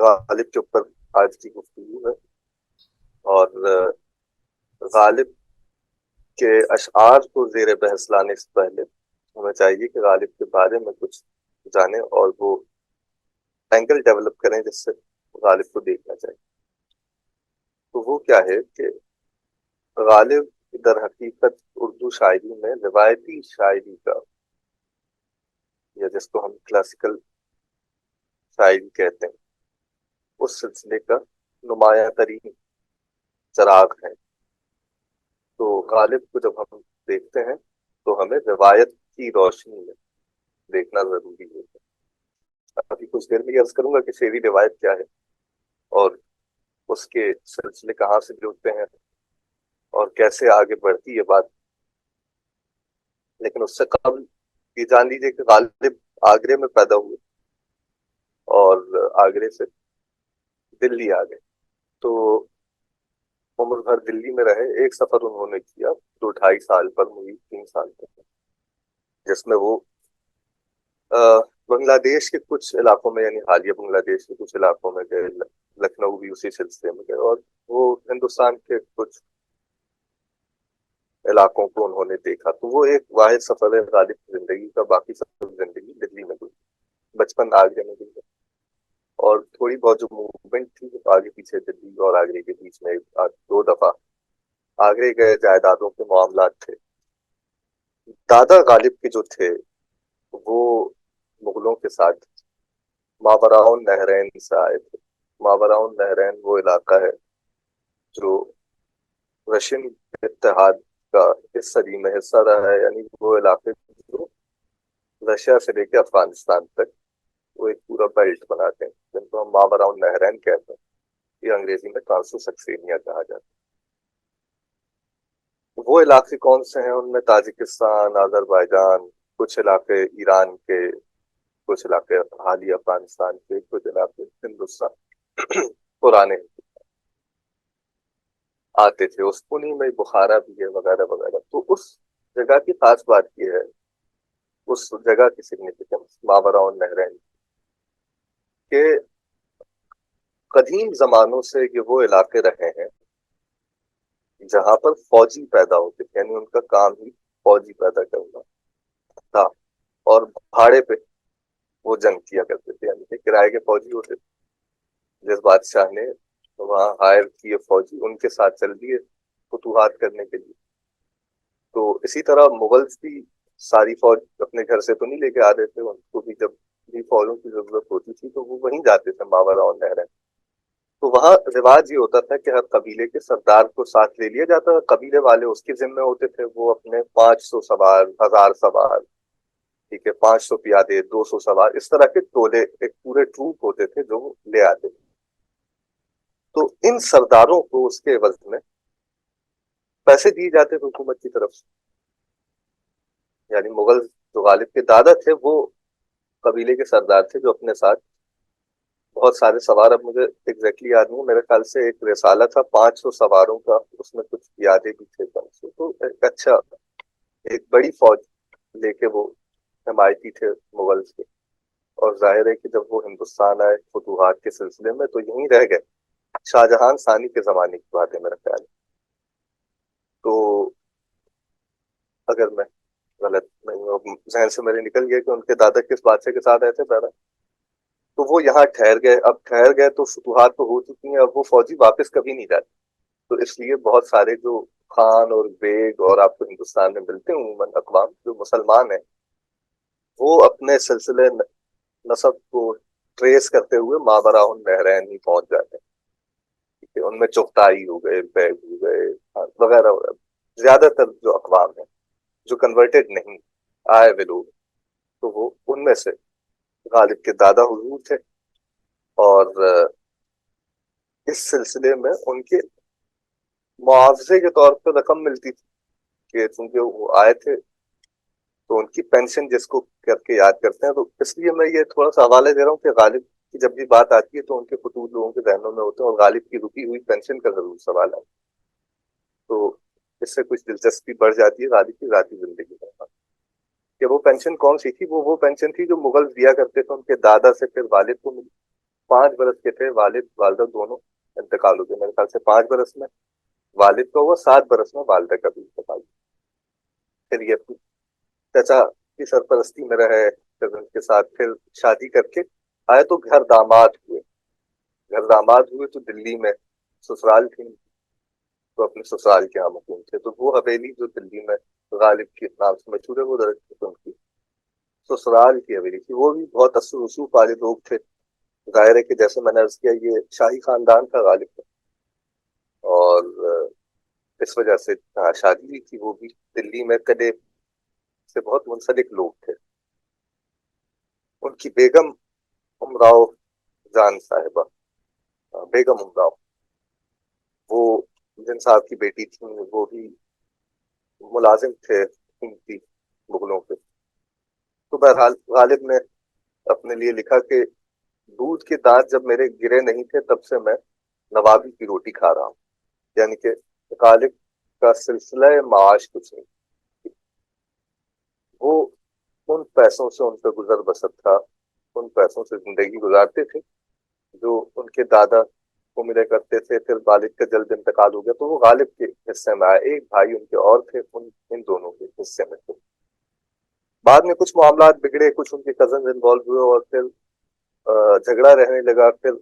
غالب کے اوپر آج کی گفتگو ہے، اور غالب کے اشعار کو زیر بحث لانے سے پہلے ہمیں چاہیے کہ غالب کے بارے میں کچھ جانیں اور وہ اینگل ڈیولپ کریں جس سے غالب کو دیکھنا چاہیے. تو وہ کیا ہے کہ غالب در حقیقت اردو شاعری میں روایتی شاعری کا، یا جس کو ہم کلاسیکل شاعری کہتے ہیں، اس سلسلے کا نمایاں ترین چراغ ہے. تو غالب کو جب ہم دیکھتے ہیں تو ہمیں روایت کی روشنی میں دیکھنا ضروری ہے. ابھی کچھ دیر میں یہ عرض کروں گا کہ شعری روایت کیا ہے اور اس کے سلسلے کہاں سے جڑتے ہیں اور کیسے آگے بڑھتی ہے بات. لیکن اس سے قبل یہ جان لیجیے کہ غالب آگرے میں پیدا ہوئے اور آگرے سے دلی آ گئے. تو عمر بھر دلی میں رہے. ایک سفر انہوں نے کیا جو 2.5 سال پر ہوئی، 3 سال تک، جس میں وہ بنگلہ دیش کے کچھ علاقوں میں، یعنی حالیہ بنگلہ دیش کے کچھ علاقوں میں گئے، لکھنؤ بھی اسی سلسلے میں گئے، اور وہ ہندوستان کے کچھ علاقوں کو انہوں نے دیکھا. تو وہ ایک واحد سفر ہے غالب کی زندگی کا. باقی سب زندگی دلی میں گزری، بچپن آگرے میں گزرا، اور تھوڑی بہت جو موومنٹ تھی وہ آگے پیچھے دلی اور آگرے کے بیچ میں 2 دفعہ آگرے گئے. جائیدادوں کے معاملات تھے. دادا غالب کے جو تھے وہ مغلوں کے ساتھ ماوراء النہرین سے آئے تھے. ماوراء النہرین وہ علاقہ ہے جو رشین اتحاد کا اس صدی میں حصہ رہا ہے، یعنی وہ علاقے جو رشیا سے لے کے افغانستان تک وہ ایک پورا بیلٹ بناتے ہیں، جن کو ہم ماوراء النہرین کہتے ہیں. یہ انگریزی میں ٹرانسو سکسینیا کہا جاتا ہے. وہ علاقے کون سے ہیں؟ ان میں تاجکستان، آذربائیجان، کچھ علاقے ایران کے، کچھ علاقے حالیہ افغانستان کے، کچھ علاقے ہندوستان پرانے آتے تھے. اس انہیں میں بخارا بھی ہے وغیرہ وغیرہ. تو اس جگہ کی خاص بات یہ ہے، اس جگہ کی سگنیفیکینس ماوراء النہرین، کہ قدیم زمانوں سے یہ وہ علاقے رہے ہیں جہاں پر فوجی پیدا ہوتے تھے، یعنی ان کا کام ہی فوجی پیدا کرنا تھا، اور بھاڑے پہ وہ جنگ کیا کرتے تھے، یعنی کہ کرائے کے فوجی ہوتے تھے. جس بادشاہ نے وہاں ہائر کیے فوجی، ان کے ساتھ چل دیے فتوحات کرنے کے لیے. تو اسی طرح مغلز بھی ساری فوج اپنے گھر سے تو نہیں لے کے آ رہے تھے، ان کو بھی جب بھی فوجوں کی ضرورت ہوتی تھی تو وہ وہیں جاتے تھے ماوراء النہرین. تو وہاں رواج یہ ہوتا تھا کہ ہر قبیلے کے سردار کو ساتھ لے لیا جاتا تھا. قبیلے والے اس کے ذمہ ہوتے تھے، وہ اپنے 500 سوار، 1000 سوار، ٹھیک ہے، 500 پیادے، 200 سوار، اس طرح کے ٹولے، ایک پورے ٹروپ ہوتے تھے جو وہ لے آتے تھے. تو ان سرداروں کو اس کے عوض میں پیسے دیے جاتے تھے حکومت کی طرف سے. یعنی مغل جو غالب کے دادا تھے وہ قبیلے کے سردار تھے جو اپنے ساتھ بہت سارے سوار، اب مجھے ایگزیکٹلی یاد نہیں، میرے خیال سے ایک رسالہ تھا 500 سواروں کا، اس میں کچھ پیادے بھی تھے 500. تو ایک اچھا، ایک بڑی فوج لے کے وہ حمایتی تھے مغل کے. اور ظاہر ہے کہ جب وہ ہندوستان آئے فتوحات کے سلسلے میں تو یہیں رہ گئے. شاہجہاں ثانی کے زمانے کی بات ہے میرا خیال. تو اگر میں غلط نہیں ہوں، ذہن سے میرے نکل گیا کہ ان کے دادا کس بادشاہ کے ساتھ آئے تھے پہلا. تو وہ یہاں ٹھہر گئے. اب ٹھہر گئے تو فتوحات تو ہو چکی ہیں، اب وہ فوجی واپس کبھی نہیں جاتے. تو اس لیے بہت سارے جو خان اور بیگ اور آپ کو ہندوستان میں ملتے ہیں عموماً اقوام جو مسلمان ہیں، وہ اپنے سلسلے نسب کو ٹریس کرتے ہوئے ماوراء النہرین ہی پہنچ جاتے ہیں. ٹھیک ہے، ان میں چغتائی ہو گئے، بیگ ہو گئے، وغیرہ وغیرہ. زیادہ تر جو اقوام ہیں جو کنورٹڈ نہیں آئے ہوئے لوگ، تو وہ ان میں سے غالب کے دادا حضور تھے. اور اس سلسلے میں ان کے معاوضے کے طور پہ رقم ملتی تھی کہ چونکہ وہ آئے تھے تو ان کی پینشن جس کو کر کے یاد کرتے ہیں. تو اس لیے میں یہ تھوڑا سا حوالے دے رہا ہوں کہ غالب کی جب بھی بات آتی ہے تو ان کے خطوط لوگوں کے ذہنوں میں ہوتے ہیں، اور غالب کی رکی ہوئی پینشن کا ضرور سوال ہے. تو اس سے کچھ دلچسپی بڑھ جاتی ہے غالب کی ذاتی زندگی میں کہ وہ پینشن کون سی تھی. وہ پینشن تھی جو مغل دیا کرتے تھے ان کے دادا سے پھر والد کو ملی. 5 برس کے تھے، والد والدہ دونوں انتقال ہو گئے، میرے خیال سے 5 برس میں والد کا ہوا، 7 برس میں والدہ کا بھی انتقال ہوا۔ پھر یہ اپنی چچا کی سرپرستی میں رہے کزن کے ساتھ، پھر شادی کر کے آئے تو گھر داماد ہوئے۔ گھر داماد ہوئے تو دلی میں سسرال تھی، تو اپنے سسرال کے یہاں مقیم تھے۔ تو وہ حویلی جو دلی میں غالب کے نام سے مشہور ہے، وہ دراصل ان کی سسرال کی حویلی تھی۔ وہ بھی بہت اثر رسوخ والے لوگ تھے۔ ظاہر ہے کہ جیسے میں نے عرض کیا، یہ شاہی خاندان کا غالب تھا، اور اس وجہ سے شادی بھی تھی۔ وہ بھی دلی میں قلعے سے بہت منسلک لوگ تھے۔ ان کی بیگم امراؤ جان صاحبہ، بیگم امراؤ، وہ جن صاحب کی بیٹی تھی، وہ بھی ملازم تھے قیمتی مغلوں کے۔ تو بہرحال غالب نے اپنے لیے لکھا کہ دودھ کے دانت جب میرے گرے نہیں تھے، تب سے میں نوابی کی روٹی کھا رہا ہوں، یعنی کہ غالب کا سلسلہ معاش کچھ نہیں، وہ ان پیسوں سے ان کا گزر بسر تھا، ان پیسوں سے زندگی گزارتے تھے جو ان کے دادا کو ملے کرتے تھے۔ پھر والد کا جلد انتقال ہو گیا تو وہ غالب کے حصے میں آئے۔ ایک بھائی ان کے اور تھے، ان دونوں کے حصے میں تھے۔ بعد میں کچھ معاملات بگڑے، کچھ ان کے کزن انوالو ہوئے، اور پھر جھگڑا رہنے لگا۔ پھر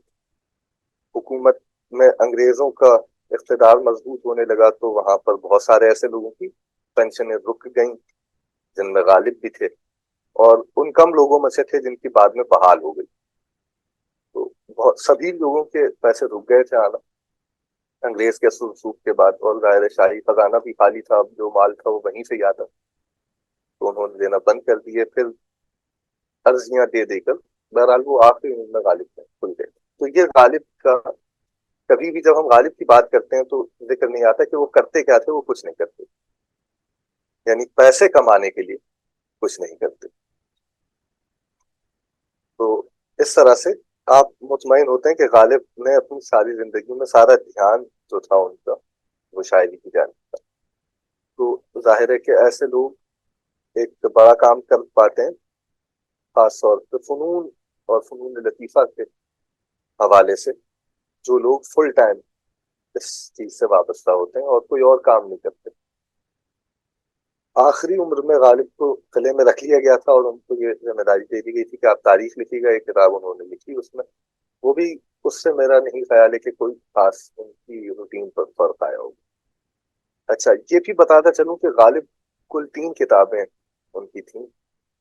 حکومت میں انگریزوں کا اقتدار مضبوط ہونے لگا، تو وہاں پر بہت سارے ایسے لوگوں کی پینشنیں رک گئیں، جن میں غالب بھی تھے، اور ان کم لوگوں میں سے تھے جن کی بعد میں بحال ہو گئی۔ تو بہت سبھی لوگوں کے پیسے رک گئے تھے آنا انگریز کے رسوخ کے بعد، اور ظاہر شاہی خزانہ بھی خالی تھا، جو مال تھا وہ وہیں سے ہی آتا، تو انہوں نے دینا بند کر دیے۔ پھر عرضیاں دے دے کر بہرحال وہ آخری میں غالب میں کھل گئے۔ تو یہ غالب کا، کبھی بھی جب ہم غالب کی بات کرتے ہیں تو ذکر نہیں آتا کہ وہ کرتے کیا تھے۔ وہ کچھ نہیں کرتے، یعنی پیسے کمانے کے لیے کچھ نہیں کرتے۔ تو اس طرح سے آپ مطمئن ہوتے ہیں کہ غالب نے اپنی ساری زندگی میں سارا دھیان جو تھا ان کا، وہ شاعری کی جانب تھا۔ تو ظاہر ہے کہ ایسے لوگ ایک بڑا کام کر پاتے ہیں، خاص طور پہ فنون اور فنون لطیفہ کے حوالے سے، جو لوگ فل ٹائم اس چیز سے وابستہ ہوتے ہیں اور کوئی اور کام نہیں کرتے۔ آخری عمر میں غالب کو قلعے میں رکھ لیا گیا تھا، اور ان کو یہ ذمہ داری دے دی گئی تھی کہ آپ تاریخ لکھیے گا۔ ایک کتاب انہوں نے لکھی، اس میں وہ بھی، اس سے میرا نہیں خیال ہے کہ کوئی خاص ان کی روٹین پر فرق آیا ہوگا۔ اچھا، یہ بھی بتاتا چلوں کہ غالب کل 3 کتابیں ان کی تھیں،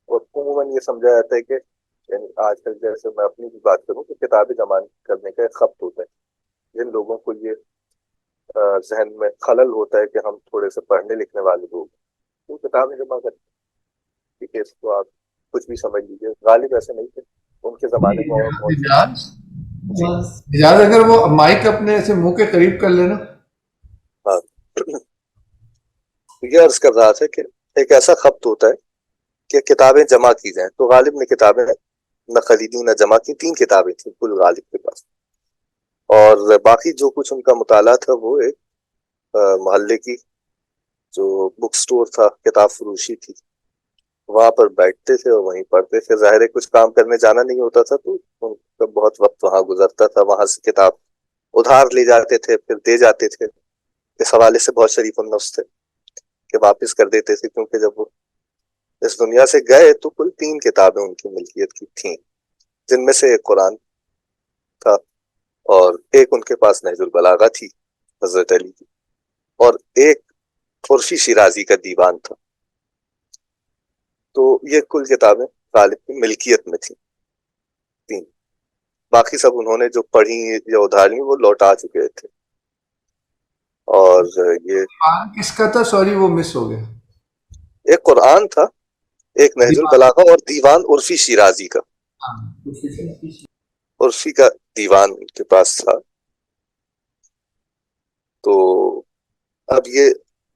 اور عموماً یہ سمجھا جاتا ہے کہ، یعنی آج کل جیسے میں اپنی بھی بات کروں، کہ کتابیں جمع کرنے کا ایک خبط ہوتا ہے۔ جن لوگوں کو یہ ذہن میں خلل ہوتا ہے کہ ہم تھوڑے سے پڑھنے لکھنے والے لوگ، تو کتابیں جمع کرتے ہیں، ٹھیک ہے، اس کو آپ کچھ بھی سمجھ لیجیے۔ غالب ایسے نہیں تھے، ان کے زمانے میں اور بہت سے۔ جی اجازت اگر وہ مائک اپنے سے منہ کے قریب کر لینا۔ ہاں، یہ عرض کر رہا تھا کہ ایک ایسا خبط ہوتا ہے کہ کتابیں جمع کی جائیں، تو غالب نے کتابیں نہ خریدی نہ جمع کی۔ 3 کتابیں تھیں کل غالب کے پاس، اور باقی جو کچھ ان کا مطالعہ تھا وہ ایک محلے کی جو بک سٹور تھا، کتاب فروشی تھی، وہاں پر بیٹھتے تھے اور وہیں پڑھتے تھے۔ ظاہر ہے کچھ کام کرنے جانا نہیں ہوتا تھا، تو ان کا بہت وقت وہاں گزرتا تھا۔ وہاں سے کتاب ادھار لے جاتے تھے، پھر دے جاتے تھے۔ اس حوالے سے بہت شریف النفس تھے کہ واپس کر دیتے تھے، کیونکہ جب وہ اس دنیا سے گئے تو کل 3 کتابیں ان کی ملکیت کی تھیں، جن میں سے ایک قرآن تھا، اور ایک ان کے پاس نہج البلاغہ تھی حضرت علی کی، اور ایک عرفی شیرازی کا دیوان تھا۔ تو یہ کل کتابیں غالب کی ملکیت میں تھیں 3۔ باقی سب انہوں نے جو پڑھی یا ادھار لی وہ لوٹا چکے تھے۔ اور یہ کس کا تھا؟ سوری وہ مس ہو گیا۔ ایک قرآن تھا، ایک نہج البلاغہ، اور دیوان عرفی شیرازی کا، عرفی کا دیوان ان کے پاس تھا۔ تو اب یہ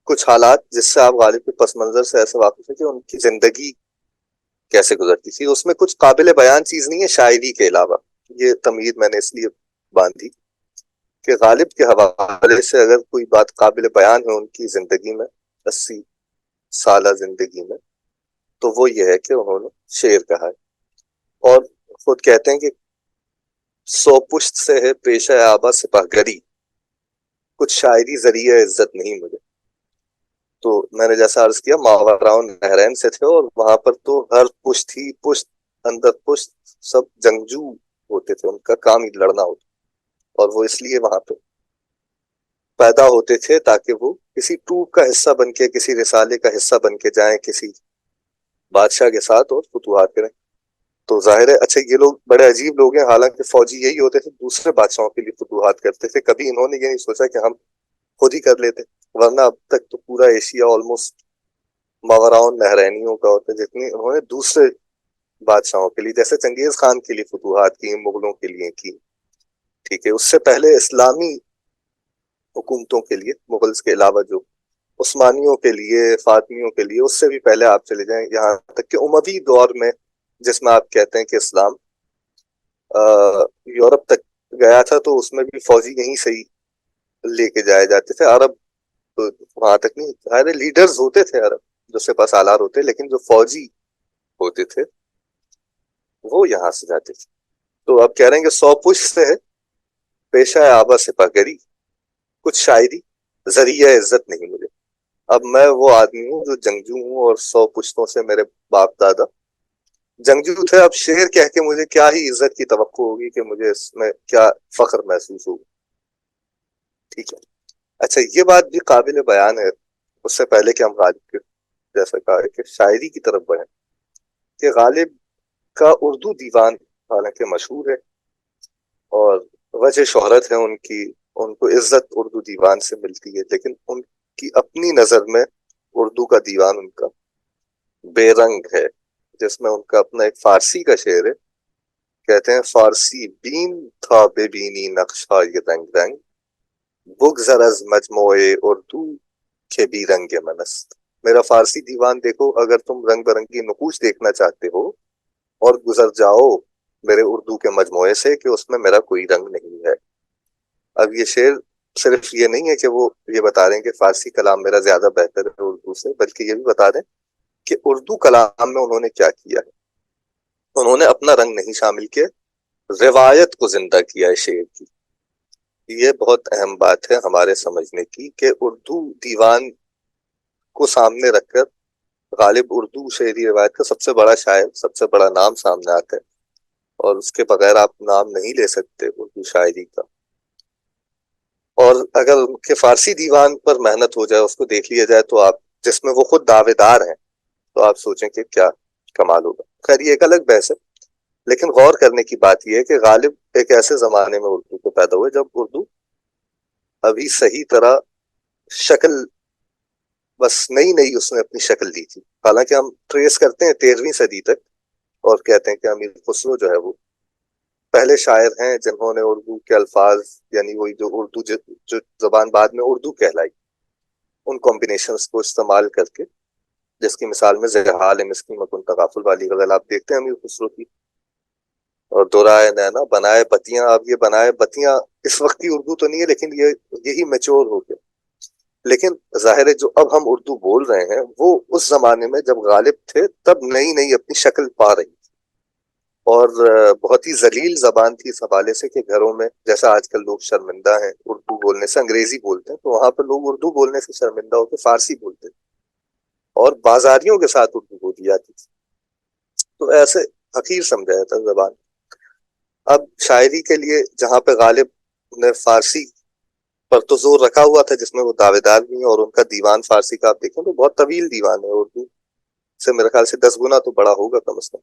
کچھ حالات جس سے آپ غالب کے پس منظر سے ایسے واقف ہیں کہ ان کی زندگی کیسے گزرتی تھی۔ اس میں کچھ قابل بیان چیز نہیں ہے شاعری کے علاوہ۔ یہ تمہید میں نے اس لیے باندھی کہ غالب کے حوالے سے اگر کوئی بات قابل بیان ہے ان کی زندگی میں، 80 سالہ زندگی میں، تو وہ یہ ہے کہ انہوں نے شعر کہا ہے، اور خود کہتے ہیں کہ سو پشت سے ہے پیشہ آبا سپاہ گری، کچھ شاعری ذریعہ عزت نہیں مجھے. تو میں نے جیسا عرض کیا ماوراء نہرین سے تھے، اور وہاں پر تو ہر پشت ہی پشت اندر پشت سب جنگجو ہوتے تھے، ان کا کام ہی لڑنا ہوتا، اور وہ اس لیے وہاں پہ پیدا ہوتے تھے تاکہ وہ کسی ٹور کا حصہ بن کے، کسی رسالے کا حصہ بن کے جائیں کسی بادشاہ کے ساتھ اور فتوحات کریں. تو ظاہر ہے اچھا یہ لوگ بڑے عجیب لوگ ہیں، حالانکہ فوجی یہی ہوتے تھے، دوسرے بادشاہوں کے لیے فتوحات کرتے تھے. کبھی انہوں نے یہ نہیں سوچا کہ ہم خود ہی کر لیتے، ورنہ اب تک تو پورا ایشیا آلموسٹ ماوراء نہرینیوں کا ہوتا ہے، جتنی انہوں نے دوسرے بادشاہوں کے لیے، جیسے چنگیز خان کے لیے فتوحات کی، مغلوں کے لیے کی. ٹھیک ہے، اس سے پہلے اسلامی حکومتوں کے لیے، مغلز کے علاوہ جو عثمانیوں کے لیے، فاطمیوں کے لیے، اس سے بھی پہلے آپ چلے جائیں یہاں تک کہ اموی دور میں، جس میں آپ کہتے ہیں کہ اسلام یورپ تک گیا تھا، تو اس میں بھی فوجی یہیں سے ہی لے کے جائے جاتے تھے. عرب وہاں تک نہیں، سارے لیڈرز ہوتے تھے عرب جو سپہ سالار ہوتے، لیکن جو فوجی ہوتے تھے وہ یہاں سے جاتے تھے. تو آپ کہہ رہے ہیں کہ سو پشت سے ہے پیشہ آبا سپاہ گری، کچھ شاعری ذریعہ عزت نہیں مجھے. اب میں وہ آدمی ہوں جو جنگجو ہوں، اور 100 پشتوں سے میرے باپ دادا جنگجو تھے. اب شعر کہہ کے مجھے کیا ہی عزت کی توقع ہوگی، کہ مجھے اس میں کیا فخر محسوس ہوگا. ٹھیک ہے، اچھا یہ بات بھی قابل بیان ہے. اس سے پہلے کہ ہم غالب کے جیسا کہا کہ شاعری کی طرف بڑھیں، کہ غالب کا اردو دیوان حالانکہ مشہور ہے، اور وجہ شہرت ہے ان کی، ان کو عزت اردو دیوان سے ملتی ہے، لیکن ان کی اپنی نظر میں اردو کا دیوان ان کا بے رنگ ہے، جس میں ان کا اپنا ایک فارسی کا شعر ہے. کہتے ہیں فارسی بین تھا بے بینی نقشہ یہ رنگ رنگ، بگذر از مجموع اردو کے بھی رنگ منست. میرا فارسی دیوان دیکھو، اگر تم رنگ برنگی نقوش دیکھنا چاہتے ہو، اور گزر جاؤ میرے اردو کے مجموعے سے کہ اس میں میرا کوئی رنگ نہیں ہے. اب یہ شعر صرف یہ نہیں ہے کہ وہ یہ بتا رہے ہیں کہ فارسی کلام میرا زیادہ بہتر ہے اردو سے، بلکہ یہ بھی بتا رہے ہیں کہ اردو کلام میں انہوں نے کیا کیا ہے. انہوں نے اپنا رنگ نہیں شامل کیا، روایت کو زندہ کیا ہے شعر کی. یہ بہت اہم بات ہے ہمارے سمجھنے کی، کہ اردو دیوان کو سامنے رکھ کر غالب اردو شعری روایت کا سب سے بڑا شاعر، سب سے بڑا نام سامنے آتا ہے، اور اس کے بغیر آپ نام نہیں لے سکتے اردو شاعری کا. اور اگر ان کے فارسی دیوان پر محنت ہو جائے، اس کو دیکھ لیا جائے، تو آپ جس میں وہ خود دعوے دار ہیں، تو آپ سوچیں کہ کیا کمال ہوگا. خیر یہ ایک الگ بحث ہے، لیکن غور کرنے کی بات یہ ہے کہ غالب ایک ایسے زمانے میں اردو کو پیدا ہوئے جب اردو ابھی صحیح طرح شکل، بس نئی نئی اس نے اپنی شکل دی تھی. حالانکہ ہم ٹریس کرتے ہیں 13ویں صدی تک، اور کہتے ہیں کہ امیر خسرو جو ہے وہ پہلے شاعر ہیں جنہوں نے اردو کے الفاظ، یعنی وہی جو اردو جو زبان بعد میں اردو کہلائی، ان کمبینیشنز کو استعمال کر کے، جس کی مثال میں زحال مسکی مکن تغافل والی غزل آپ دیکھتے ہیں امیر خسرو کی، اور دورائے نینا بنائے بتیاں. اب یہ بنائے بتیاں اس وقت کی اردو تو نہیں ہے، لیکن یہی میچور ہو گیا. لیکن ظاہر ہے جو اب ہم اردو بول رہے ہیں، وہ اس زمانے میں جب غالب تھے تب نئی نئی اپنی شکل پا رہی تھی، اور بہت ہی ذلیل زبان تھی اس حوالے سے کہ گھروں میں جیسا آج کل لوگ شرمندہ ہیں اردو بولنے سے، انگریزی بولتے ہیں، تو وہاں پہ لوگ اردو بولنے سے شرمندہ ہوتے فارسی بولتے تھے، اور بازاریوں کے ساتھ اردو بولی جاتی تھی. تو ایسے حقیر سمجھا جاتا زبان. اب شاعری کے لیے جہاں پہ غالب نے فارسی پر تو زور رکھا ہوا تھا، جس میں وہ دعوے دار بھی ہیں، اور ان کا دیوان فارسی کا آپ دیکھیں تو بہت طویل دیوان ہے، اردو سے میرے خیال سے 10 گنا تو بڑا ہوگا کم از کم.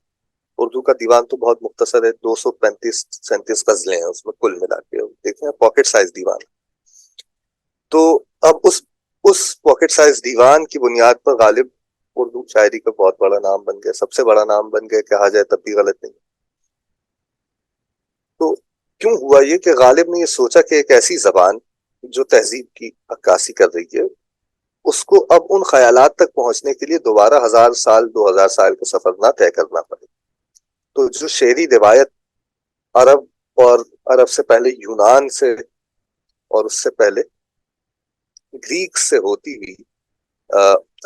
اردو کا دیوان تو بہت مختصر ہے، 235-37 غزلیں ہیں اس میں کل ملا کے، دیکھیں پاکٹ سائز دیوان. تو اب اس پاکٹ سائز دیوان کی بنیاد پر غالب اردو شاعری کا بہت بڑا نام بن گیا، سب سے بڑا نام بن گیا، کہا جائے تب بھی غلط نہیں. تو کیوں ہوا یہ کہ غالب نے یہ سوچا کہ ایک ایسی زبان جو تہذیب کی عکاسی کر رہی ہے، اس کو اب ان خیالات تک پہنچنے کے لیے دوبارہ 1000 سال 2000 سال کا سفر نہ طے کرنا پڑے. تو جو شعری روایت عرب، اور عرب سے پہلے یونان سے، اور اس سے پہلے گریک سے ہوتی ہوئی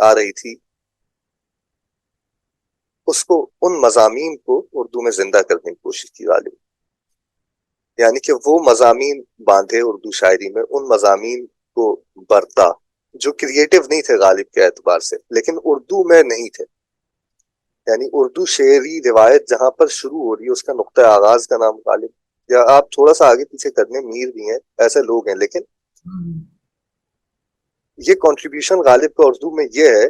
آ رہی تھی، اس کو، ان مضامین کو اردو میں زندہ کرنے کی کوشش کی غالب. یعنی کہ وہ مضامین باندھے اردو شاعری میں، ان مضامین کو برتا جو کریٹو نہیں تھے غالب کے اعتبار سے، لیکن اردو میں نہیں تھے. یعنی اردو شعری روایت جہاں پر شروع ہو رہی ہے اس کا نقطۂ آغاز کا نام غالب، یا آپ تھوڑا سا آگے پیچھے کرنے میر بھی ہیں، ایسے لوگ ہیں، لیکن یہ کنٹریبیوشن غالب کا اردو میں یہ ہے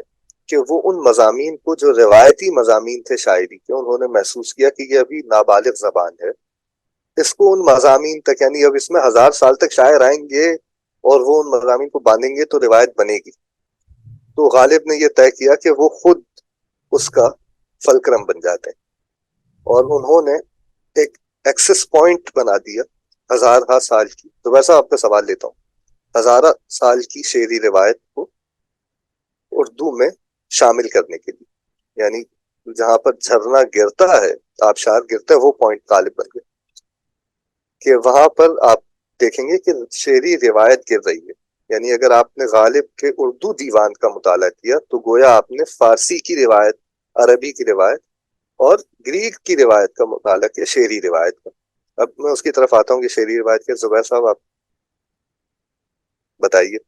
کہ وہ ان مضامین کو جو روایتی مضامین تھے شاعری کے، انہوں نے محسوس کیا کہ یہ ابھی نابالغ زبان ہے، اس کو ان مضامین تک، یعنی اب اس میں 1000 سال تک شاعر آئیں گے اور وہ ان مضامین کو باندھیں گے تو روایت بنے گی. تو غالب نے یہ طے کیا کہ وہ خود اس کا فلکرم بن جاتے ہیں، اور انہوں نے ایک ایکسس پوائنٹ بنا دیا 1000 سال کی. تو ویسا آپ کا سوال لیتا ہوں، 1000 سال کی شعری روایت کو اردو میں شامل کرنے کے لیے، یعنی جہاں پر جھرنا گرتا ہے، آبشار گرتا ہے، وہ پوائنٹ غالب بن گئے کہ وہاں پر آپ دیکھیں گے کہ شعری روایت گر رہی ہے. یعنی اگر آپ نے غالب کے اردو دیوان کا مطالعہ کیا تو گویا آپ نے فارسی کی روایت، عربی کی روایت اور گریک کی روایت کا مطالعہ کیا، شعری روایت کا. اب میں اس کی طرف آتا ہوں کہ شعری روایت کے زبیر صاحب آپ بتائیے.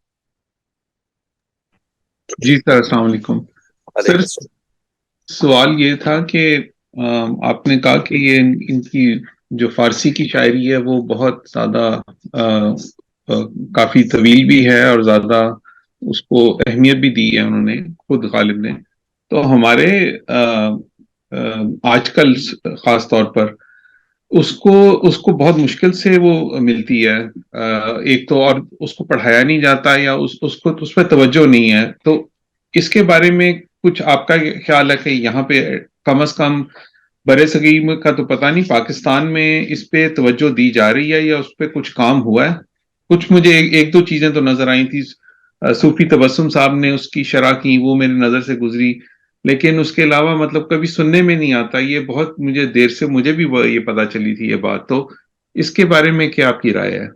جی سر، السلام علیکم. سر، علیکم السلام. سوال یہ تھا کہ آپ نے کہا کہ یہ ان کی جو فارسی کی شاعری ہے وہ بہت زیادہ کافی طویل بھی ہے اور زیادہ اس کو اہمیت بھی دی ہے انہوں نے خود غالب نے. تو ہمارے آج کل خاص طور پر اس کو بہت مشکل سے وہ ملتی ہے. ایک تو اور اس کو پڑھایا نہیں جاتا یا اس پہ توجہ نہیں ہے. تو اس کے بارے میں کچھ آپ کا خیال ہے کہ یہاں پہ کم از کم برے صغیر کا تو پتہ نہیں، پاکستان میں اس پہ توجہ دی جا رہی ہے یا اس پہ کچھ کام ہوا ہے؟ کچھ مجھے ایک دو چیزیں تو نظر آئی تھی. صوفی تبسم صاحب نے اس کی شرح کی، وہ میری نظر سے گزری، لیکن اس کے علاوہ مطلب کبھی سننے میں نہیں آتا. یہ بہت مجھے دیر سے مجھے بھی یہ پتا چلی تھی یہ بات. تو اس کے بارے میں کیا آپ کی رائے ہے؟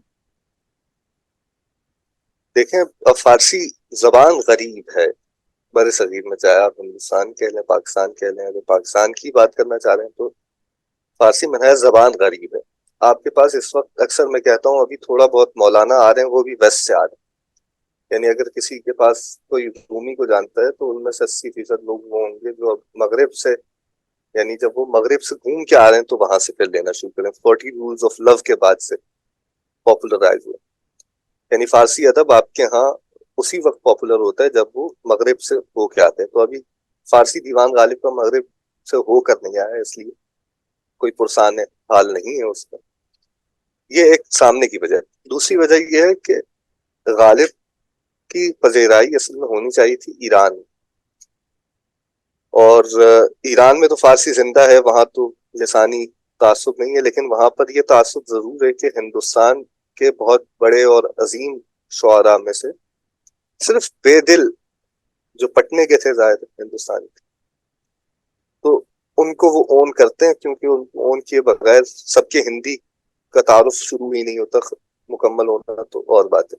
دیکھیں، فارسی زبان غریب ہے برے صغیر میں، چاہے آپ ہندوستان کہہ لیں، پاکستان کہہ لیں. اگر پاکستان کی بات کرنا چاہ رہے ہیں تو فارسی محض زبان غریب ہے. آپ کے پاس اس وقت اکثر میں کہتا ہوں ابھی تھوڑا بہت مولانا آ رہے ہیں، وہ بھی ویسٹ سے آ رہے ہیں. یعنی اگر کسی کے پاس کوئی رومی کو جانتا ہے تو ان میں سے 80% لوگ وہ ہوں گے جو اب مغرب سے، یعنی جب وہ مغرب سے گھوم کے آ رہے ہیں تو وہاں سے پھر لینا شروع کریں. 40 رولز آف لو کے بعد سے پاپولرائز ہوئے. یعنی فارسی ادب آپ کے ہاں اسی وقت پاپولر ہوتا ہے جب وہ مغرب سے ہو کے آتے ہیں. تو ابھی فارسی دیوان غالب کا مغرب سے ہو کر نہیں آیا، اس لیے کوئی پرسان حال نہیں ہے اس کا. یہ ایک سامنے کی وجہ. دوسری وجہ یہ ہے کہ غالب کی پذیرائی اصل میں ہونی چاہیے تھی ایران میں، اور ایران میں تو فارسی زندہ ہے، وہاں تو لسانی تعصب نہیں ہے، لیکن وہاں پر یہ تعصب ضرور ہے کہ ہندوستان کے بہت بڑے اور عظیم شعراء میں سے صرف بے دل جو پٹنے کے تھے ظاہر ہندوستان کے، تو ان کو وہ اون کرتے ہیں، کیونکہ ان کو اون کیے بغیر سب کے ہندی کا تعارف شروع ہی نہیں ہوتا مکمل ہونا تو اور بات ہے.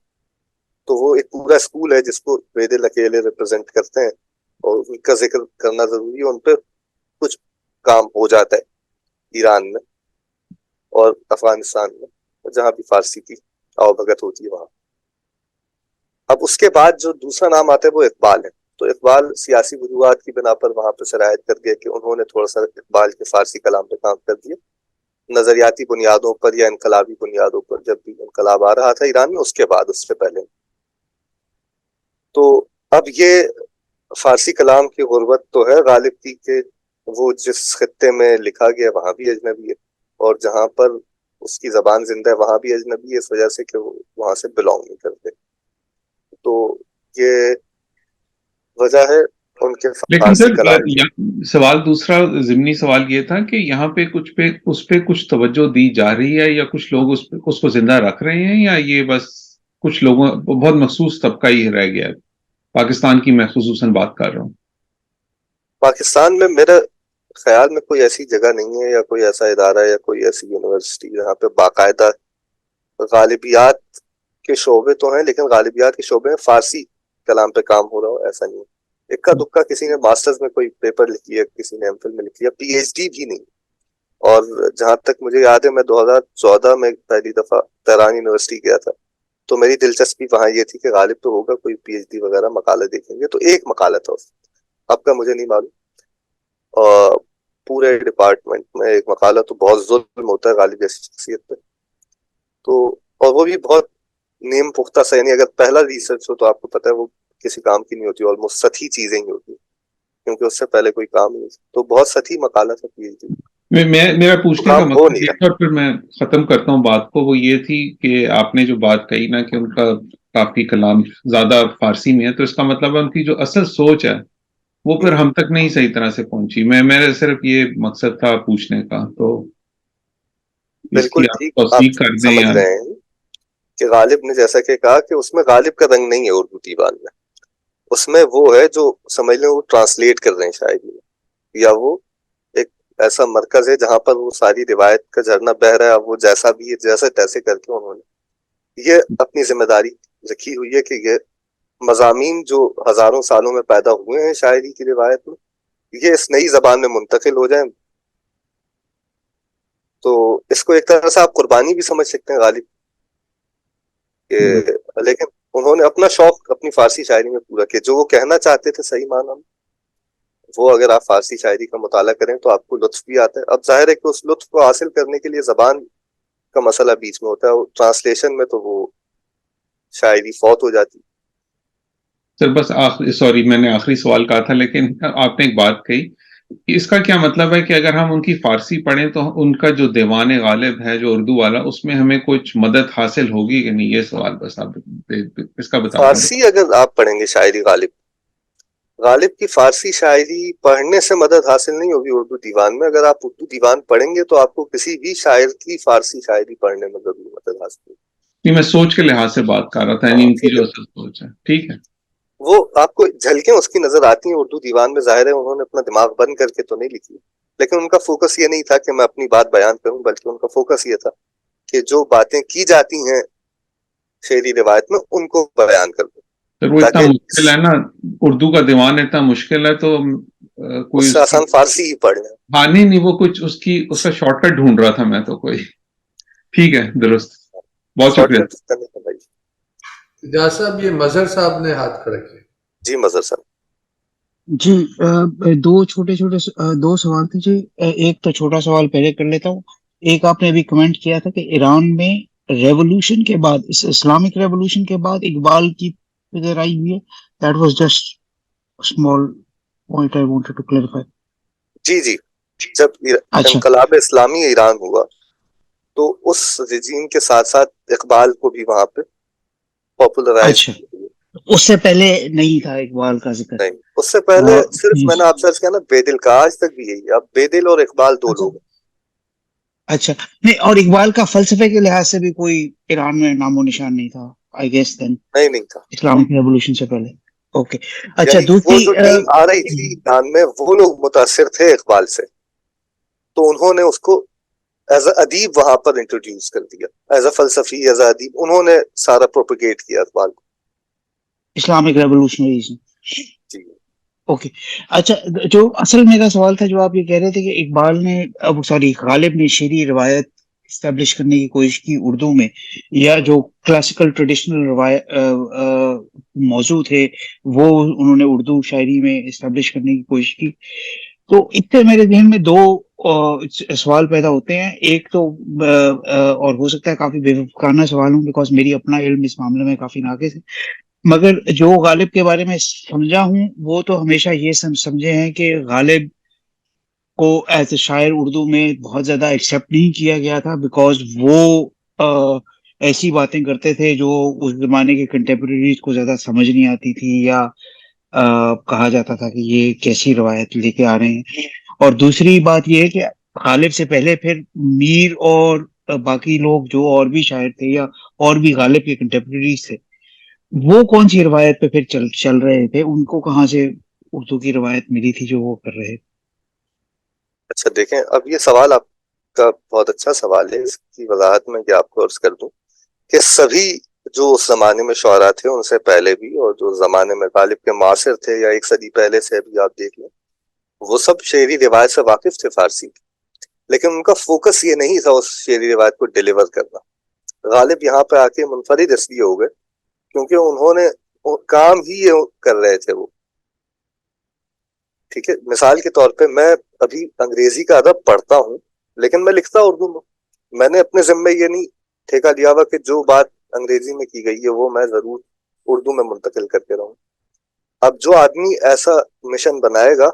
تو وہ ایک پورا اسکول ہے جس کو بے دل اکیلے ریپرزینٹ کرتے ہیں، اور ان کا ذکر کرنا ضروری ہے. ان پہ کچھ کام ہو جاتا ہے ایران میں اور افغانستان میں، جہاں بھی فارسی کی آؤ بھگت ہوتی ہے وہاں. اب اس کے بعد جو دوسرا نام آتا ہے وہ اقبال ہے. تو اقبال سیاسی وجوہات کی بنا پر وہاں پہ شرائط کر گئے کہ انہوں نے تھوڑا سا اقبال کے فارسی کلام پہ کام کر دیا، نظریاتی بنیادوں پر یا انقلابی بنیادوں پر. جب بھی انقلاب آ رہا تھا ایران میں، اس کے بعد، اس سے پہلے. تو اب یہ فارسی کلام کی غربت تو ہے غالب کی کہ وہ جس خطے میں لکھا گیا وہاں بھی اجنبی ہے، اور جہاں پر اس کی زبان زندہ ہے وہاں بھی اجنبی ہے، اس وجہ سے کہ وہ وہاں سے بلونگ نہیں کرتے. تو یہ وجہ ہے ان کے لیکن فارسی سر، کلام کی. سوال دوسرا ضمنی سوال یہ تھا کہ یہاں پہ اس پہ کچھ توجہ دی جا رہی ہے، یا کچھ لوگ اس کو زندہ رکھ رہے ہیں، یا یہ بس کچھ لوگوں بہت مخصوص طبقہ ہی رہ گیا ہے؟ پاکستان کی میں خصوصاً بات کر رہا ہوں. پاکستان میں میرے خیال میں کوئی ایسی جگہ نہیں ہے یا کوئی ایسا ادارہ یا کوئی ایسی یونیورسٹی جہاں پہ باقاعدہ غالبیات کے شعبے تو ہیں، لیکن غالبیات کے شعبے میں فارسی کلام پہ کام ہو رہا ہو، ایسا نہیں ہے. اکا دکا کسی نے ماسٹرز میں کوئی پیپر لکھی ہے، کسی نے ایم فل میں لکھی ہے، پی ایچ ڈی بھی نہیں. اور جہاں تک مجھے یاد ہے میں 2014 میں پہلی دفعہ تہران یونیورسٹی گیا تھا، تو میری دلچسپی وہاں یہ تھی کہ غالب تو ہوگا کوئی پی ایچ ڈی وغیرہ مقالہ دیکھیں گے، تو ایک مقالہ تھا اس، اب کا مجھے نہیں معلوم، اور پورے ڈپارٹمنٹ میں ایک مقالہ تو بہت ظلم ہوتا ہے غالب جیسی شخصیت پہ، تو اور وہ بھی بہت نیم پختہ سے، یعنی اگر پہلا ریسرچ ہو تو آپ کو پتہ ہے وہ کسی کام کی نہیں ہوتی، آلموسٹ سطحی چیزیں ہی ہوتی، کیونکہ اس سے پہلے کوئی کام نہیں، تو بہت سطحی مقالہ تھا پی ایچ ڈی، میرا پوچھنے کا کام ہو مقصد نہیں یہ رہا۔ تھا، اور پھر میں ختم کرتا ہوں بات کو، وہ یہ تھی کہ آپ نے جو بات کہی نا کہ ان کا کافی کلام زیادہ فارسی میں ہے، تو اس کا مطلب ہے ان کی جو اصل سوچ ہے وہ پھر ہم تک نہیں صحیح طرح سے پہنچی۔ میرا صرف یہ مقصد تھا پوچھنے کا، تو اس بالکل کی آپ ٹھیک آپ تصدیق کر دیں سمجھ یا رہے ہیں کہ غالب نے جیسا کہ کہا کہ اس میں غالب کا رنگ نہیں ہے اردو دیوان میں، اس میں وہ ہے جو سمجھ لیں وہ ٹرانسلیٹ کر رہے ہیں شاعری میں، یا وہ ایک ایسا مرکز ہے جہاں پر وہ ساری روایت کا جھرنا بہ رہا ہے، اب وہ جیسا بھی ہے جیسے تیسے کر کے انہوں نے یہ اپنی ذمہ داری رکھی ہوئی ہے کہ یہ مضامین جو ہزاروں سالوں میں پیدا ہوئے ہیں شاعری کی روایت میں، یہ اس نئی زبان میں منتقل ہو جائیں، تو اس کو ایک طرح سے آپ قربانی بھی سمجھ سکتے ہیں غالب کہ، لیکن انہوں نے اپنا شوق اپنی فارسی شاعری میں پورا کیا، جو وہ کہنا چاہتے تھے صحیح معنی میں وہ اگر آپ فارسی شاعری کا مطالعہ کریں تو آپ کو لطف بھی آتا ہے۔ اب ظاہر ہے کہ اس لطف کو حاصل کرنے کے لیے زبان کا مسئلہ بیچ میں ہوتا ہے، اور ٹرانسلیشن میں تو وہ شاعری فوت ہو جاتی۔ سر بس آخری، سوری میں نے آخری سوال کہا تھا، لیکن آپ نے ایک بات کہی کہ اس کا کیا مطلب ہے کہ اگر ہم ان کی فارسی پڑھیں تو ان کا جو دیوان غالب ہے جو اردو والا، اس میں ہمیں کچھ مدد حاصل ہوگی کہ نہیں؟ یہ سوال بس آپ اس کا بتا دیں۔ فارسی اگر آپ پڑھیں گے شاعری غالب کی فارسی شاعری پڑھنے سے مدد حاصل نہیں ہوگی اردو دیوان میں، اگر آپ اردو دیوان پڑھیں گے تو آپ کو کسی بھی شاعر کی فارسی شاعری پڑھنے میں ضرور مدد حاصل ہوگی۔ نہیں، میں سوچ کے لحاظ سے بات کر رہا تھا، یعنی ان کی جو اصل سوچ ہے۔ ٹھیک ہے، وہ آپ کو جھلکیں اس کی نظر آتی ہیں اردو دیوان میں، ظاہر ہے انہوں نے اپنا دماغ بند کر کے تو نہیں لکھی، لیکن ان کا فوکس یہ نہیں تھا کہ میں اپنی بات بیان کروں، بلکہ ان کا فوکس یہ تھا کہ جو باتیں کی جاتی ہیں شعری روایت میں ان کو بیان کر دوں، پھر وہ اتنا تاکہ مشکل ہے نا، اردو کا دیوان اتنا مشکل ہے، تو کوئی اس سے اس کی، آسان فارسی ہی پڑھ لیں۔ ہاں نہیں وہ کچھ اس کا شارٹ کٹ ڈھونڈ رہا تھا میں تو کوئی۔ ٹھیک ہے، درست، بہت شارٹ شکریہ۔ کٹ کرنے کا بھائی۔ اجاز صاحب یہ مظہر صاحب نے ہاتھ کھڑا کیا۔ جی مظہر صاحب۔ جی دو چھوٹے چھوٹے دو سوال تھے جی۔ ایک تو چھوٹا سوال پہلے کر لیتا ہوں۔ ایک آپ نے ابھی کمنٹ کیا تھا کہ ایران میں ریولوشن کے بعد، اس اسلامک ریولوشن کے بعد اقبال کی فگر آئی ہوئی ہے۔ That was just small point I wanted to clarify. جی جب اچھا انقلاب اسلامی ایران ہوا تو اس رجیم کے ساتھ ساتھ اقبال کو بھی وہاں پہ پاپولرائز اچھا، اس سے پہلے نہیں تھا اقبال کا ذکر؟ نہیں، اس سے پہلے صرف میں نے آپ سے کیا نا بے دل کا، آج تک بھی یہی ہے، اب بے دل اور اقبال دو لوگ ہیں۔ اچھا نہیں، اور اقبال کا فلسفے کے لحاظ سے بھی کوئی ایران میں نام و نشان نہیں تھا آئی گیس دین، نہیں تھا، اسلامک ریولوشن سے پہلے۔ اوکے اچھا، یعنی وہ دوسری جو ٹیم آ رہی تھی ایران میں وہ لوگ متاثر تھے اقبال سے، تو انہوں نے اس کو ایز اے ادیب وہاں پر انٹروڈیوس کر دیا، ایز اے فلسفی، ایز اے ادیب انہوں نے سارا پروپیگیٹ کیا اقبال کو۔ اسلامک ریولوشنریزم۔ جی اوکے اچھا، جو اصل میرا سوال تھا، جو آپ یہ کہہ رہے تھے کہ اقبال نے، اب سوری غالب نے شعری روایت اسٹیبلش کرنے کی کوشش کی اردو میں، یا جو کلاسیکل ٹریڈیشنل روایت موضوع تھے وہ انہوں نے اردو شاعری میں اسٹیبلش کرنے کی کوشش کی، تو اس سے میرے ذہن میں دو سوال پیدا ہوتے ہیں۔ ایک تو اور ہو سکتا ہے کافی بے وقوفانہ سوال ہوں، بیکاز میری اپنا علم اس معاملے میں کافی ناقص ہے، مگر جو غالب کے بارے میں سمجھا ہوں وہ تو ہمیشہ یہ سمجھے ہیں کہ غالب کو ایز اے شاعر اردو میں بہت زیادہ ایکسیپٹ نہیں کیا گیا تھا، بیکاز وہ ایسی باتیں کرتے تھے جو اس زمانے کے کنٹمپریریز کو زیادہ سمجھ نہیں آتی تھی، یا کہا جاتا تھا کہ یہ کیسی روایت لے کے آ رہے ہیں۔ اور دوسری بات یہ ہے کہ غالب سے پہلے پھر میر اور باقی لوگ جو اور بھی شاعر تھے یا اور بھی غالب کے کنٹمپریریز تھے، وہ کون سی روایت پہ پھر چل رہے تھے؟ ان کو کہاں سے اردو کی روایت ملی تھی جو وہ کر رہے تھے؟ اچھا دیکھیں، اب یہ سوال آپ کا بہت اچھا سوال ہے، اس کی وضاحت میں کہ آپ کو عرض کر دوں کہ سبھی جو اس زمانے میں شعراء تھے ان سے پہلے بھی، اور جو زمانے میں غالب کے معاصر تھے یا ایک صدی پہلے سے بھی آپ دیکھ لیں، وہ سب شعری روایت سے واقف تھے فارسی کی، لیکن ان کا فوکس یہ نہیں تھا اس شعری روایت کو ڈیلیور کرنا. غالب یہاں پہ آ کے منفرد اس لیے ہو گئے کیونکہ انہوں نے کام ہی یہ کر رہے تھے وہ. ٹھیک ہے, مثال کے طور پہ میں ابھی انگریزی کا ادب پڑھتا ہوں لیکن میں لکھتا اردو میں. میں نے اپنے ذمے یہ نہیں ٹھیکہ لیا ہوا کہ جو بات انگریزی میں کی گئی ہے وہ میں ضرور اردو میں منتقل کرتے رہوں. اب جو آدمی ایسا مشن بنائے گا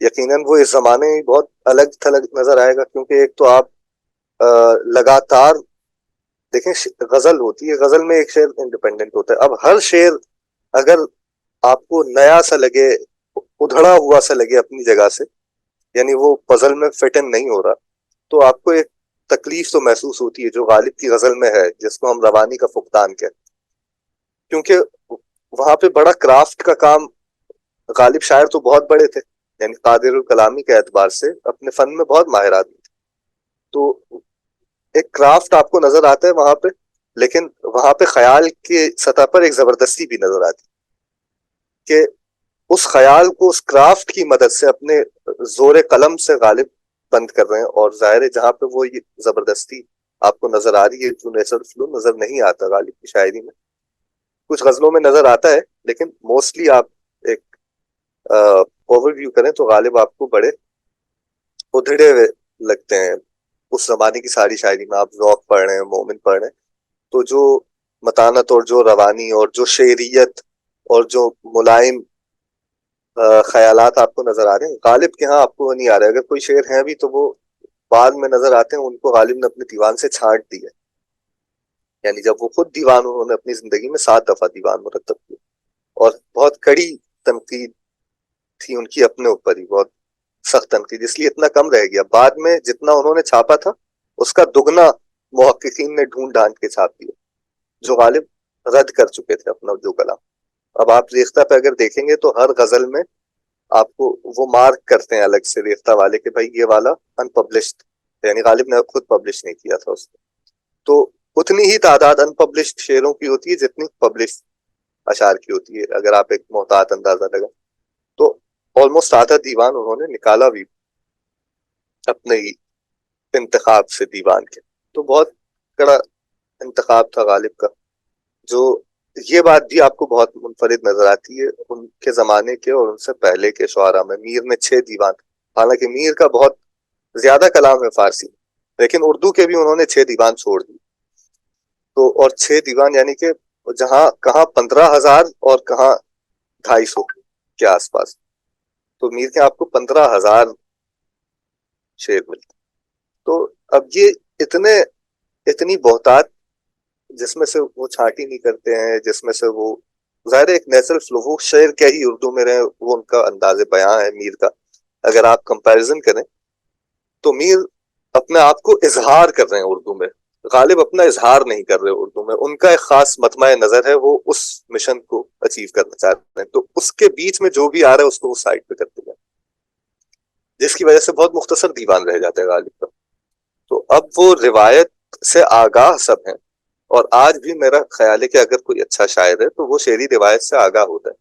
یقیناً وہ اس زمانے میں بہت الگ تھلگ نظر آئے گا, کیونکہ ایک تو آپ لگاتار دیکھیں غزل ہوتی ہے, غزل میں ایک شعر انڈیپینڈنٹ ہوتا ہے. اب ہر شعر اگر آپ کو نیا سا لگے, ادھڑا ہوا سا لگے اپنی جگہ سے, یعنی وہ پزل میں فٹ ان نہیں ہو رہا, تو آپ کو ایک تکلیف تو محسوس ہوتی ہے جو غالب کی غزل میں ہے, جس کو ہم روانی کا فقدان کہتے ہیں. کیونکہ وہاں پہ بڑا کرافٹ کا کام, غالب شاعر تو بہت بڑے تھے, یعنی قادر الکلامی کے اعتبار سے اپنے فن میں بہت ماہر آدمی تھے. تو ایک کرافٹ آپ کو نظر آتا ہے وہاں پہ, لیکن وہاں پہ خیال کے سطح پر ایک زبردستی بھی نظر آتی کہ اس خیال کو اس کرافٹ کی مدد سے اپنے زور قلم سے غالب بند کر رہے ہیں. اور ظاہر ہے جہاں پہ وہ یہ زبردستی آپ کو نظر آ رہی ہے جو نیچرل فلو نظر نہیں آتا غالب کی شاعری میں. کچھ غزلوں میں نظر آتا ہے لیکن موسٹلی آپ ایک اوور ویو کریں تو غالب آپ کو بڑے ادھڑے ہوئے لگتے ہیں. اس زمانے کی ساری شاعری میں آپ ذوق پڑھ رہے ہیں, مومن پڑھ رہے ہیں, تو جو متانت اور جو روانی اور جو شعریت اور جو ملائم خیالات آپ کو نظر آ رہے ہیں, غالب کے ہاں آپ کو نہیں آ رہے. اگر کوئی شعر ہیں بھی تو وہ بعد میں نظر آتے ہیں, ان کو غالب نے اپنے دیوان سے چھانٹ دیا. یعنی جب وہ خود دیوان, انہوں نے اپنی زندگی میں 7 دفعہ دیوان مرتب کیا, اور بہت کڑی تنقید تھی ان کی اپنے اوپر ہی, بہت سخت تنقید, اس لیے اتنا کم رہ گیا. بعد میں جتنا انہوں نے چھاپا تھا اس کا دگنا محققین نے ڈھونڈ ڈھانڈ کے چھاپ دیا, جو غالب رد کر چکے تھے اپنا جو کلام. اب آپ ریختہ پہ اگر دیکھیں گے تو ہر غزل میں آپ کو وہ مارک کرتے ہیں الگ سے ریختہ والے کہ بھائی یہ والا ان پبلشڈ, یعنی غالب نے خود پبلش نہیں کیا تھا اس کو. تو اتنی ہی تعداد ان پبلشڈ شعروں کی ہوتی ہے جتنی پبلش اشعار کی ہوتی ہے. اگر آپ ایک محتاط اندازہ لگا تو آلموسٹ آدھا دیوان انہوں نے نکالا بھی اپنے ہی انتخاب سے دیوان کے. تو بہت کڑا انتخاب تھا غالب کا. جو یہ بات بھی آپ کو بہت منفرد نظر آتی ہے ان کے زمانے کے اور ان سے پہلے کے شعراء میں. میر نے 6 دیوان, حالانکہ میر کا بہت زیادہ کلام ہے فارسی, لیکن اردو کے بھی انہوں نے 6 دیوان چھوڑ دی. تو اور 6 دیوان یعنی کہ جہاں کہاں 15,000 اور کہاں 250 کے آس پاس, تو میر کے آپ کو 15,000 شعر ملتے. تو اب یہ اتنی بہتات جس میں سے وہ چھانٹی نہیں کرتے ہیں, جس میں سے وہ ظاہر ایک نیچرل فلو, وہ شعر کیا ہی اردو میں رہے, وہ ان کا انداز بیاں ہے میر کا. اگر آپ کمپیریزن کریں تو میر اپنے آپ کو اظہار کر رہے ہیں اردو میں, غالب اپنا اظہار نہیں کر رہے اردو میں. ان کا ایک خاص مطمع نظر ہے, وہ اس مشن کو اچیو کرنا چاہتے ہیں, تو اس کے بیچ میں جو بھی آ رہا ہے اس کو وہ سائڈ پہ کرتے ہیں, جس کی وجہ سے بہت مختصر دیوان رہ جاتا ہے غالب کا. تو اب وہ روایت سے آگاہ سب ہیں, اور آج بھی میرا خیال ہے کہ اگر کوئی اچھا شاعر ہے تو وہ شعری روایت سے آگاہ ہوتا ہے,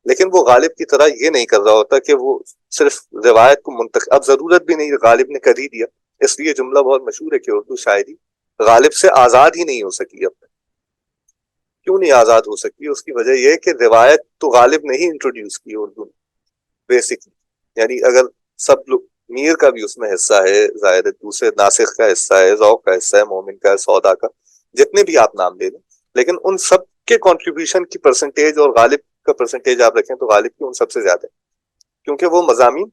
لیکن وہ غالب کی طرح یہ نہیں کر رہا ہوتا کہ وہ صرف روایت کو منتخب, اب ضرورت بھی نہیں, غالب نے کر ہی دیا. اس لیے جملہ بہت مشہور ہے کہ اردو شاعری غالب سے آزاد ہی نہیں ہو سکی. اب کیوں نہیں آزاد ہو سکی؟ اس کی وجہ یہ کہ روایت تو غالب نے ہی انٹروڈیوس کی اردو میں بیسکلی. یعنی اگر سب لوگ, میر کا بھی اس میں حصہ ہے, ظاہر ہے دوسرے ناسخ کا حصہ ہے, ذوق کا حصہ ہے, مومن کا ہے, سودا کا, جتنے بھی آپ نام لے لیں, لیکن ان سب کے کنٹریبیوشن کی پرسنٹیج اور غالب کا پرسنٹیج آپ رکھیں تو غالب کی ان سب سے زیادہ ہے, کیونکہ وہ مضامین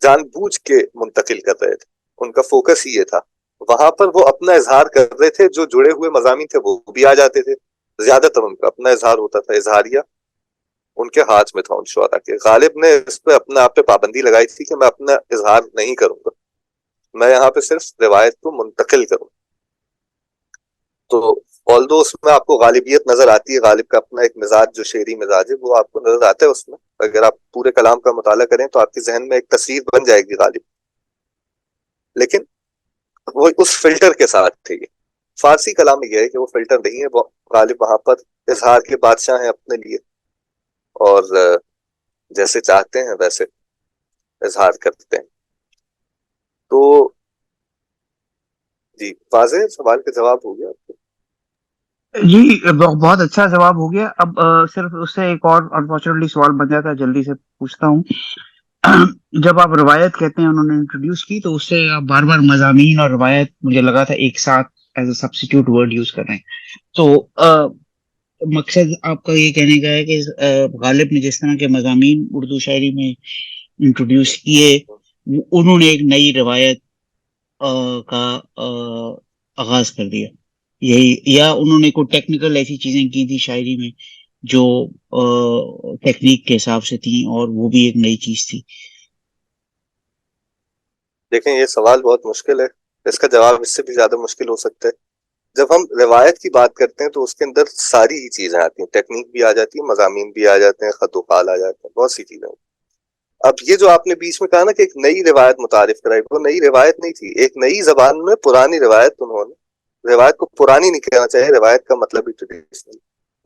جان بوجھ کے منتقل کر رہے تھے. ان کا فوکس ہی یہ تھا. وہاں پر وہ اپنا اظہار کر رہے تھے, جو جڑے ہوئے مضامین تھے وہ بھی آ جاتے تھے. زیادہ تر ان کا اپنا اظہار ہوتا تھا, اظہاریہ ان کے ہاتھ میں تھا ان شعراء کے. غالب نے اس پہ اپنے آپ پہ پابندی لگائی تھی کہ میں اپنا اظہار نہیں کروں گا, میں یہاں پہ صرف روایت کو منتقل کروں. تو آلدو اس میں آپ کو غالبیت نظر آتی ہے, غالب کا اپنا ایک مزاج جو شعری مزاج ہے وہ آپ کو نظر آتا ہے اس میں. اگر آپ پورے کلام کا مطالعہ کریں تو آپ کے ذہن میں ایک تصویر بن جائے گی غالب, لیکن وہ اس فلٹر کے ساتھ تھے. یہ فارسی کلام میں یہ ہے کہ وہ فلٹر نہیں ہے, غالب وہاں پر اظہار کے بادشاہ ہیں اپنے لیے, اور جیسے چاہتے ہیں ویسے اظہار کرتے ہیں. تو جی واضح سوال کا جواب ہو گیا آپ کو؟ جی بہت اچھا جواب ہو گیا. اب صرف اس سے ایک اور انفارچونیٹلی سوال بن جاتا ہے, جلدی سے پوچھتا ہوں. جب آپ روایت کہتے ہیں انہوں نے انٹروڈیوس کی, تو اس سے آپ بار بار مضامین اور روایت مجھے لگا تھا ایک ساتھ as a substitute word use کر رہے ہیں. تو مقصد آپ کا یہ کہنے کا ہے کہ غالب نے جس طرح کے مضامین اردو شاعری میں انٹروڈیوس کیے, انہوں نے ایک نئی روایت کا آغاز کر دیا, یہی, یا انہوں نے کوئی ٹیکنیکل ایسی چیزیں کی تھی شاعری میں جو ٹیکنیک کے حساب سے تھیں, اور وہ بھی ایک نئی چیز تھی. دیکھیں یہ سوال بہت مشکل ہے, اس کا جواب اس سے بھی زیادہ مشکل ہو سکتا ہے. جب ہم روایت کی بات کرتے ہیں تو اس کے اندر ساری ہی چیزیں آتی ہیں, ٹیکنیک بھی آ جاتی ہے, مضامین بھی آ جاتے ہیں, خط و خال آ جاتے ہیں, بہت سی چیزیں. اب یہ جو آپ نے بیچ میں کہا نا کہ ایک نئی روایت متعارف کرائی, وہ نئی روایت نہیں تھی, ایک نئی زبان میں پرانی روایت, انہوں نے روایت کو پرانی نہیں کہنا چاہیے, روایت کا مطلب ہی ٹریڈیشنل,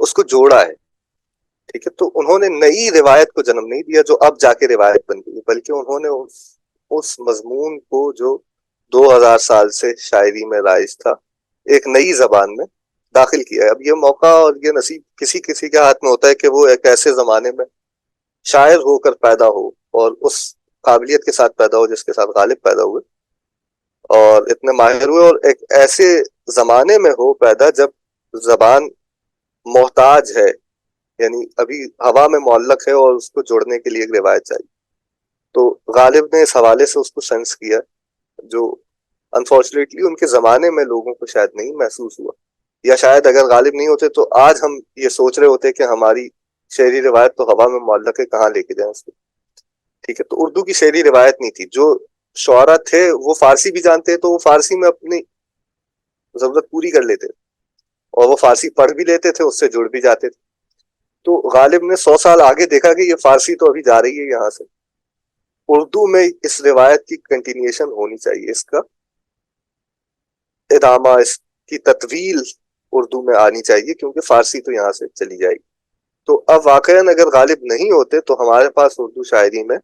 اس کو جوڑا ہے. ٹھیک ہے, تو انہوں نے نئی روایت کو جنم نہیں دیا جو اب جا کے روایت بن گئی, بلکہ انہوں نے اس مضمون کو جو 2000 سال سے شاعری میں رائج تھا ایک نئی زبان میں داخل کیا ہے. اب یہ موقع اور یہ نصیب کسی کسی کے ہاتھ میں ہوتا ہے کہ وہ ایک ایسے زمانے میں شاعر ہو کر پیدا ہو اور اس قابلیت کے ساتھ پیدا ہو جس کے ساتھ غالب پیدا ہوئے اور اتنے ماہر ہوئے, اور ایک ایسے زمانے میں ہو پیدا جب زبان محتاج ہے, یعنی ابھی ہوا میں معلق ہے اور اس کو جوڑنے کے لیے ایک روایت چاہیے. تو غالب نے اس حوالے سے اس کو سینس کیا جو انفارچونیٹلی ان کے زمانے میں لوگوں کو شاید نہیں محسوس ہوا, یا شاید اگر غالب نہیں ہوتے تو آج ہم یہ سوچ رہے ہوتے کہ ہماری شعری روایت تو ہوا میں معلق ہے, کہاں لے کے جائیں اس کو. ٹھیک ہے, تو اردو کی شعری روایت نہیں تھی, جو شعراء تھے وہ فارسی بھی جانتے تو وہ فارسی میں اپنی ضرورت پوری کر لیتے, اور وہ فارسی پڑھ بھی لیتے تھے, اس سے جڑ بھی جاتے تھے. تو غالب نے 100 سال آگے دیکھا کہ یہ فارسی تو ابھی جا رہی ہے یہاں سے, اردو میں اس روایت کی کنٹینیوشن ہونی چاہیے, اس کا ادامہ, اس کی تطویل اردو میں آنی چاہیے, کیونکہ فارسی تو یہاں سے چلی جائے گی. تو اب واقعاً اگر غالب نہیں ہوتے تو ہمارے پاس اردو شاعری میں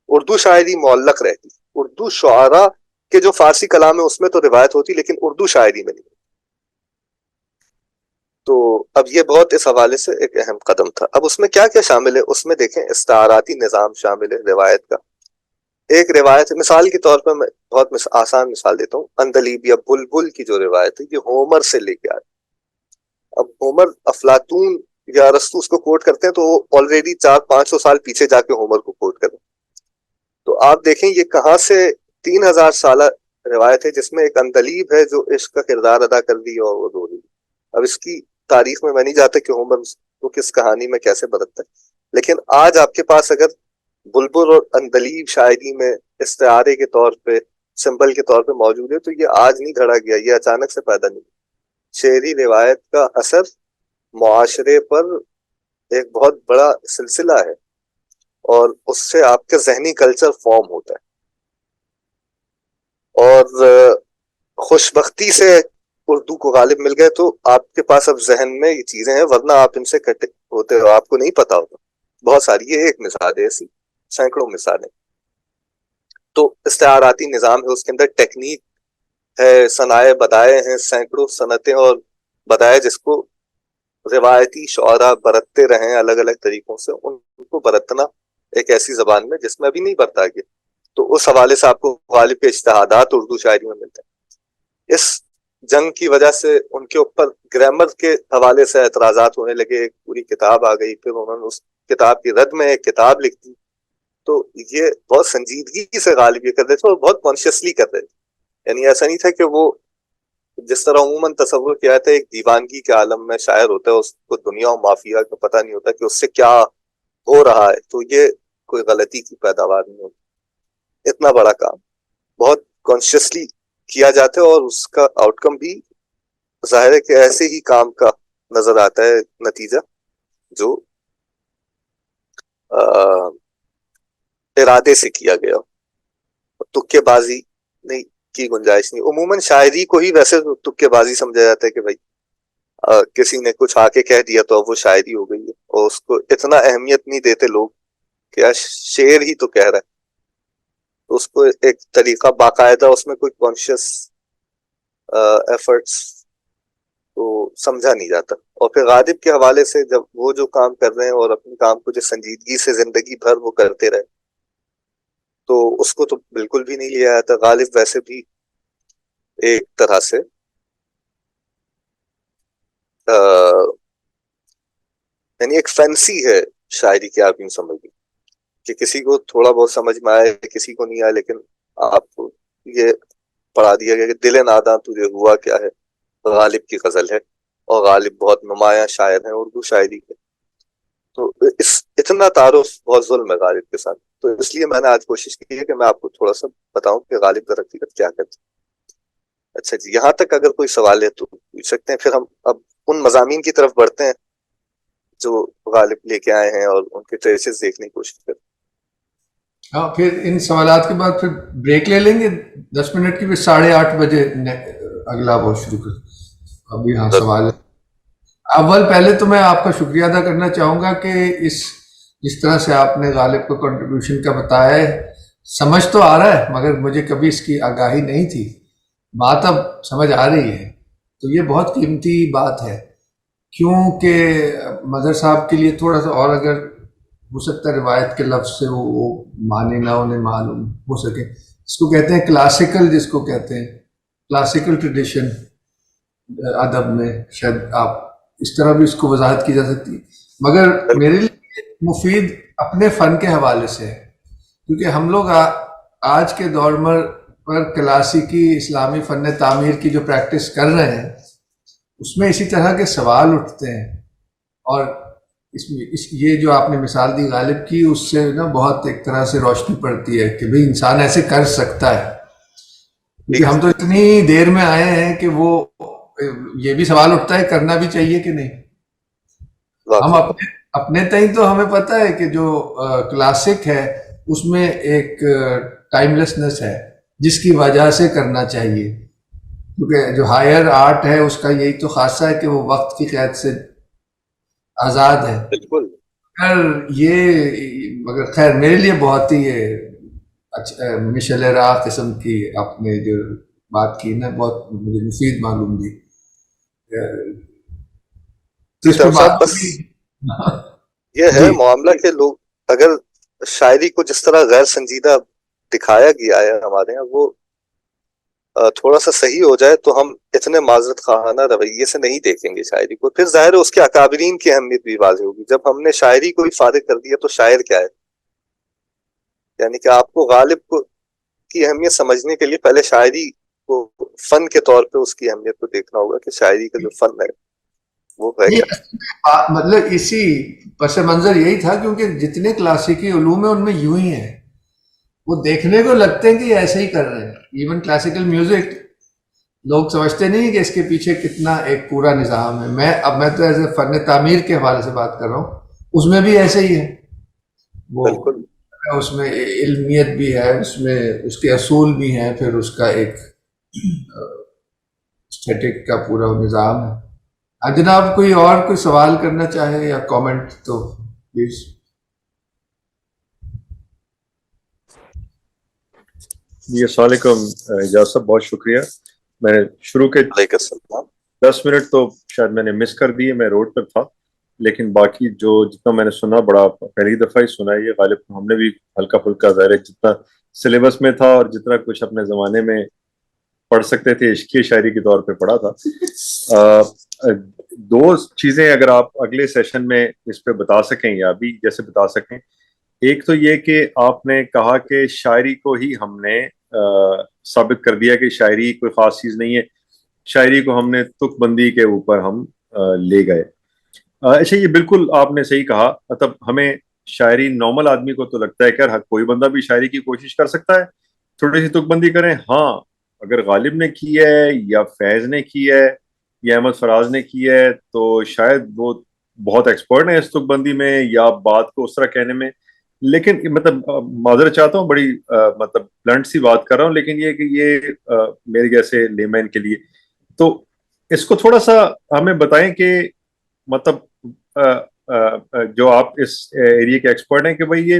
اردو شاعری معلق رہتی, اردو شعراء کے جو فارسی کلام ہے اس میں تو روایت ہوتی, لیکن اردو شاعری میں نہیں. تو اب یہ بہت اس حوالے سے ایک اہم قدم تھا. اب اس میں کیا کیا شامل ہے, اس میں دیکھیں استعاراتی نظام شامل ہے روایت کا. ایک روایت مثال کے طور پر میں بہت آسان مثال دیتا ہوں, اندلیب یا بلبل کی جو روایت ہے یہ ہومر سے لے کے آئی. اب ہومر, افلاطون یا ارسطو اس کو کوٹ کرتے ہیں تو وہ آلریڈی 400-500 سال پیچھے جا کے ہومر کو کوٹ کریں. تو آپ دیکھیں یہ کہاں سے 3000 سالہ روایت ہے جس میں ایک اندلیب ہے جو عشق کا کردار ادا کر دی اور وہ رو رہی. اب اس کی تاریخ میں نہیں جاتا کہ ہومر کو کس کہانی میں کیسے برتتا ہے, لیکن آج آپ کے پاس اگر بلبل اور اندلیب شاعری میں استعارے کے طور پہ, سمبل کے طور پہ موجود ہے, تو یہ آج نہیں گھڑا گیا, یہ اچانک سے پیدا نہیں. شعری روایت کا اثر معاشرے پر ایک بہت بڑا سلسلہ ہے, اور اس سے آپ کا ذہنی کلچر فارم ہوتا ہے. اور خوش بختی سے اردو کو غالب مل گئے تو آپ کے پاس اب ذہن میں یہ چیزیں ہیں, ورنہ آپ ان سے کٹے ہوتے ہو, آپ کو نہیں پتا ہوتا. بہت ساری, یہ ایک مثال ہے, ایسی سینکڑوں مثالیں. تو استعاراتی نظام ہے, اس کے اندر ٹیکنیک ہے, صنائع بدائع ہیں, سینکڑوں صنعتیں اور بدائع جس کو روایتی شعراء برتتے رہیں الگ الگ طریقوں سے, ان کو برتنا ایک ایسی زبان میں جس میں ابھی نہیں برتا گیا. تو اس حوالے سے آپ کو غالب کے اجتہادات اردو شاعری میں ملتے ہیں. اس جنگ کی وجہ سے ان کے اوپر گرامر کے حوالے سے اعتراضات ہونے لگے, ایک پوری کتاب آ گئی, پھر انہوں نے اس کتاب کی رد میں ایک کتاب لکھ دی. تو یہ بہت سنجیدگی سے غالب یہ کر رہے تھے اور بہت کانشیسلی کر رہے تھے, یعنی ایسا نہیں تھا کہ وہ جس طرح عموماً تصور کیا جاتا ہے ایک دیوانگی کے عالم میں شاعر ہوتا ہے, اس کو دنیا و مافیا کا پتہ نہیں ہوتا کہ اس سے کیا ہو رہا ہے, تو یہ کوئی غلطی کی پیداوار نہیں ہوتی. اتنا بڑا کام بہت کانشیسلی کیا جاتا ہے, اور اس کا آؤٹ کم بھی ظاہر ہے کہ ایسے ہی کام کا نظر آتا ہے نتیجہ جو ارادے سے کیا گیا, تکے بازی نہیں کی گنجائش نہیں. عموماً شاعری کو ہی ویسے تکے بازی سمجھا جاتا ہے کہ بھائی کسی نے کچھ آ کے کہہ دیا تو اب وہ شاعری ہو گئی ہے, اور اس کو اتنا اہمیت نہیں دیتے لوگ کہ شعر ہی تو کہہ رہا ہے. تو اس کو ایک طریقہ باقاعدہ اس میں کوئی کانشیس ایفرٹس تو سمجھا نہیں جاتا. اور پھر غالب کے حوالے سے جب وہ جو کام کر رہے ہیں اور اپنے کام کو جو سنجیدگی سے زندگی بھر وہ کرتے رہے تو اس کو تو بالکل بھی نہیں لیا جاتا. غالب ویسے بھی ایک طرح سے یعنی ایک فینسی ہے شاعری کی, آپ یوں سمجھیں کہ کسی کو تھوڑا بہت سمجھ میں آئے کسی کو نہیں آیا, لیکن آپ کو یہ پڑھا دیا گیا کہ دل ناداں تجھے ہوا کیا ہے, غالب کی غزل ہے. اور غالب بہت نمایاں شاعر ہیں اردو شاعری کے. تو اتنا تعارف بہت ظلم ہے غالب کے ساتھ. تو اس لیے میں نے آج کوشش کی ہے کہ میں آپ کو تھوڑا سا بتاؤں کہ غالب در حقیقت کیا کرتے. اچھا جی, یہاں تک اگر کوئی سوال ہے تو پوچھ سکتے ہیں, پھر ہم اب ان مضامین کی طرف بڑھتے ہیں جو غالب لے کے آئے ہیں اور ان کے ٹریسز دیکھنے کی کوشش کرتے ہیں. ہاں, پھر ان سوالات کے بعد پھر بریک لے لیں گے 10 منٹ کی, پھر 8:30 بجے اگلا وہ شروع کر. ابھی ہاں سوال ہے. اول پہلے تو میں آپ کا شکریہ ادا کرنا چاہوں گا کہ جس طرح سے آپ نے غالب کو کنٹریبیوشن کا بتایا ہے, سمجھ تو آ رہا ہے مگر مجھے کبھی اس کی آگاہی نہیں تھی. بات اب سمجھ آ رہی ہے, تو یہ بہت قیمتی بات ہے. کیونکہ مظہر صاحب کے لیے تھوڑا سا اور اگر ہو سکتا ہے روایت کے لفظ سے وہ معنی نہ انہیں معلوم ہو سکے, اس کو کہتے ہیں کلاسیکل, جس کو کہتے ہیں کلاسیکل ٹریڈیشن ادب میں, شاید آپ اس طرح بھی اس کو وضاحت کی جا سکتی ہے. مگر میرے لیے مفید اپنے فن کے حوالے سے ہے, کیونکہ ہم لوگ آج کے دور پر کلاسیکی اسلامی فن تعمیر کی جو پریکٹس کر رہے ہیں اس میں اسی طرح کے سوال اٹھتے ہیں. اور یہ جو آپ نے مثال دی غالب کی, اس سے نا بہت ایک طرح سے روشنی پڑتی ہے کہ بھئی انسان ایسے کر سکتا ہے. کیونکہ ہم تو اتنی دیر میں آئے ہیں کہ وہ یہ بھی سوال اٹھتا ہے کرنا بھی چاہیے کہ نہیں. ہم اپنے تئیں تو ہمیں پتہ ہے کہ جو کلاسک ہے اس میں ایک ٹائم لیسنس ہے جس کی وجہ سے کرنا چاہیے, کیونکہ جو ہائر آرٹ ہے اس کا یہی تو خاصہ ہے کہ وہ وقت کی قید سے آزاد ہے. بالکل. مگر خیر میرے لیے بہت ہی اچھا مشعل راہ قسم کی آپ نے جو بات کی نا, بہت مجھے مفید معلوم دی. بس یہ ہے معاملہ کہ لوگ اگر شاعری کو جس طرح غیر سنجیدہ دکھایا گیا ہے ہمارے یہاں, وہ تھوڑا سا صحیح ہو جائے تو ہم اتنے معذرت خواہانہ رویے سے نہیں دیکھیں گے شاعری کو. پھر ظاہر ہے اس کے اکابرین کی اہمیت بھی واضح ہوگی. جب ہم نے شاعری کو ہی فارغ کر دیا تو شاعر کیا ہے. یعنی کہ آپ کو غالب کو کی اہمیت سمجھنے کے لیے پہلے شاعری کو فن کے طور پہ اس کی اہمیت کو دیکھنا ہوگا کہ شاعری کا جو فن ہے وہ ہے کیا. مطلب اسی پس منظر یہی تھا, کیونکہ جتنے کلاسیکی علوم ہیں ان میں یوں ہی ہیں, وہ دیکھنے کو لگتے ہیں کہ یہ ایسے ہی کر رہے ہیں. ایون کلاسیکل میوزک لوگ سمجھتے نہیں کہ اس کے پیچھے کتنا ایک پورا نظام ہے. میں تو ایسے فن تعمیر کے حوالے سے بات کر رہا ہوں, اس میں بھی ایسے ہی ہے. وہ بالکل اس میں علمیت بھی ہے, اس میں اس کے اصول بھی ہیں, پھر اس کا ایک اسٹیٹک کا پورا نظام ہے. جناب کوئی اور کوئی سوال کرنا چاہے یا کامنٹ تو پلیز. جی السلام علیکم اعجاز صاحب, بہت شکریہ. میں نے شروع کے 10 منٹ تو شاید میں نے مس کر دیے, میں روڈ پر تھا, لیکن باقی جو جتنا میں نے سنا بڑا پہلی دفعہ ہی سنا ہے یہ. غالب ہم نے بھی ہلکا پھلکا ظاہر ہے جتنا سلیبس میں تھا اور جتنا کچھ اپنے زمانے میں پڑھ سکتے تھے عشقی شاعری کے طور پہ پڑھا تھا. 2 چیزیں اگر آپ اگلے سیشن میں اس پہ بتا سکیں یا ابھی جیسے بتا سکیں. ایک تو یہ کہ آپ نے کہا کہ شاعری کو ہی ہم نے ثابت کر دیا کہ شاعری کوئی خاص چیز نہیں ہے, شاعری کو ہم نے تک بندی کے اوپر ہم لے گئے. اچھا یہ بالکل آپ نے صحیح کہا. مطلب ہمیں شاعری نارمل آدمی کو تو لگتا ہے کہ کوئی بندہ بھی شاعری کی کوشش کر سکتا ہے, تھوڑی سی تک بندی کریں. ہاں اگر غالب نے کی ہے یا فیض نے کی ہے یا احمد فراز نے کی ہے تو شاید وہ بہت ایکسپرٹ ہیں اس تک بندی میں یا بات کو اس طرح کہنے میں. لیکن مطلب معذرت چاہتا ہوں, بڑی مطلب بلنٹ سی بات کر رہا ہوں, لیکن یہ کہ یہ میرے جیسے لیمین کے لیے تو اس کو تھوڑا سا ہمیں بتائیں کہ مطلب جو آپ اس ایریا کے ایکسپرٹ ہیں کہ بھئی یہ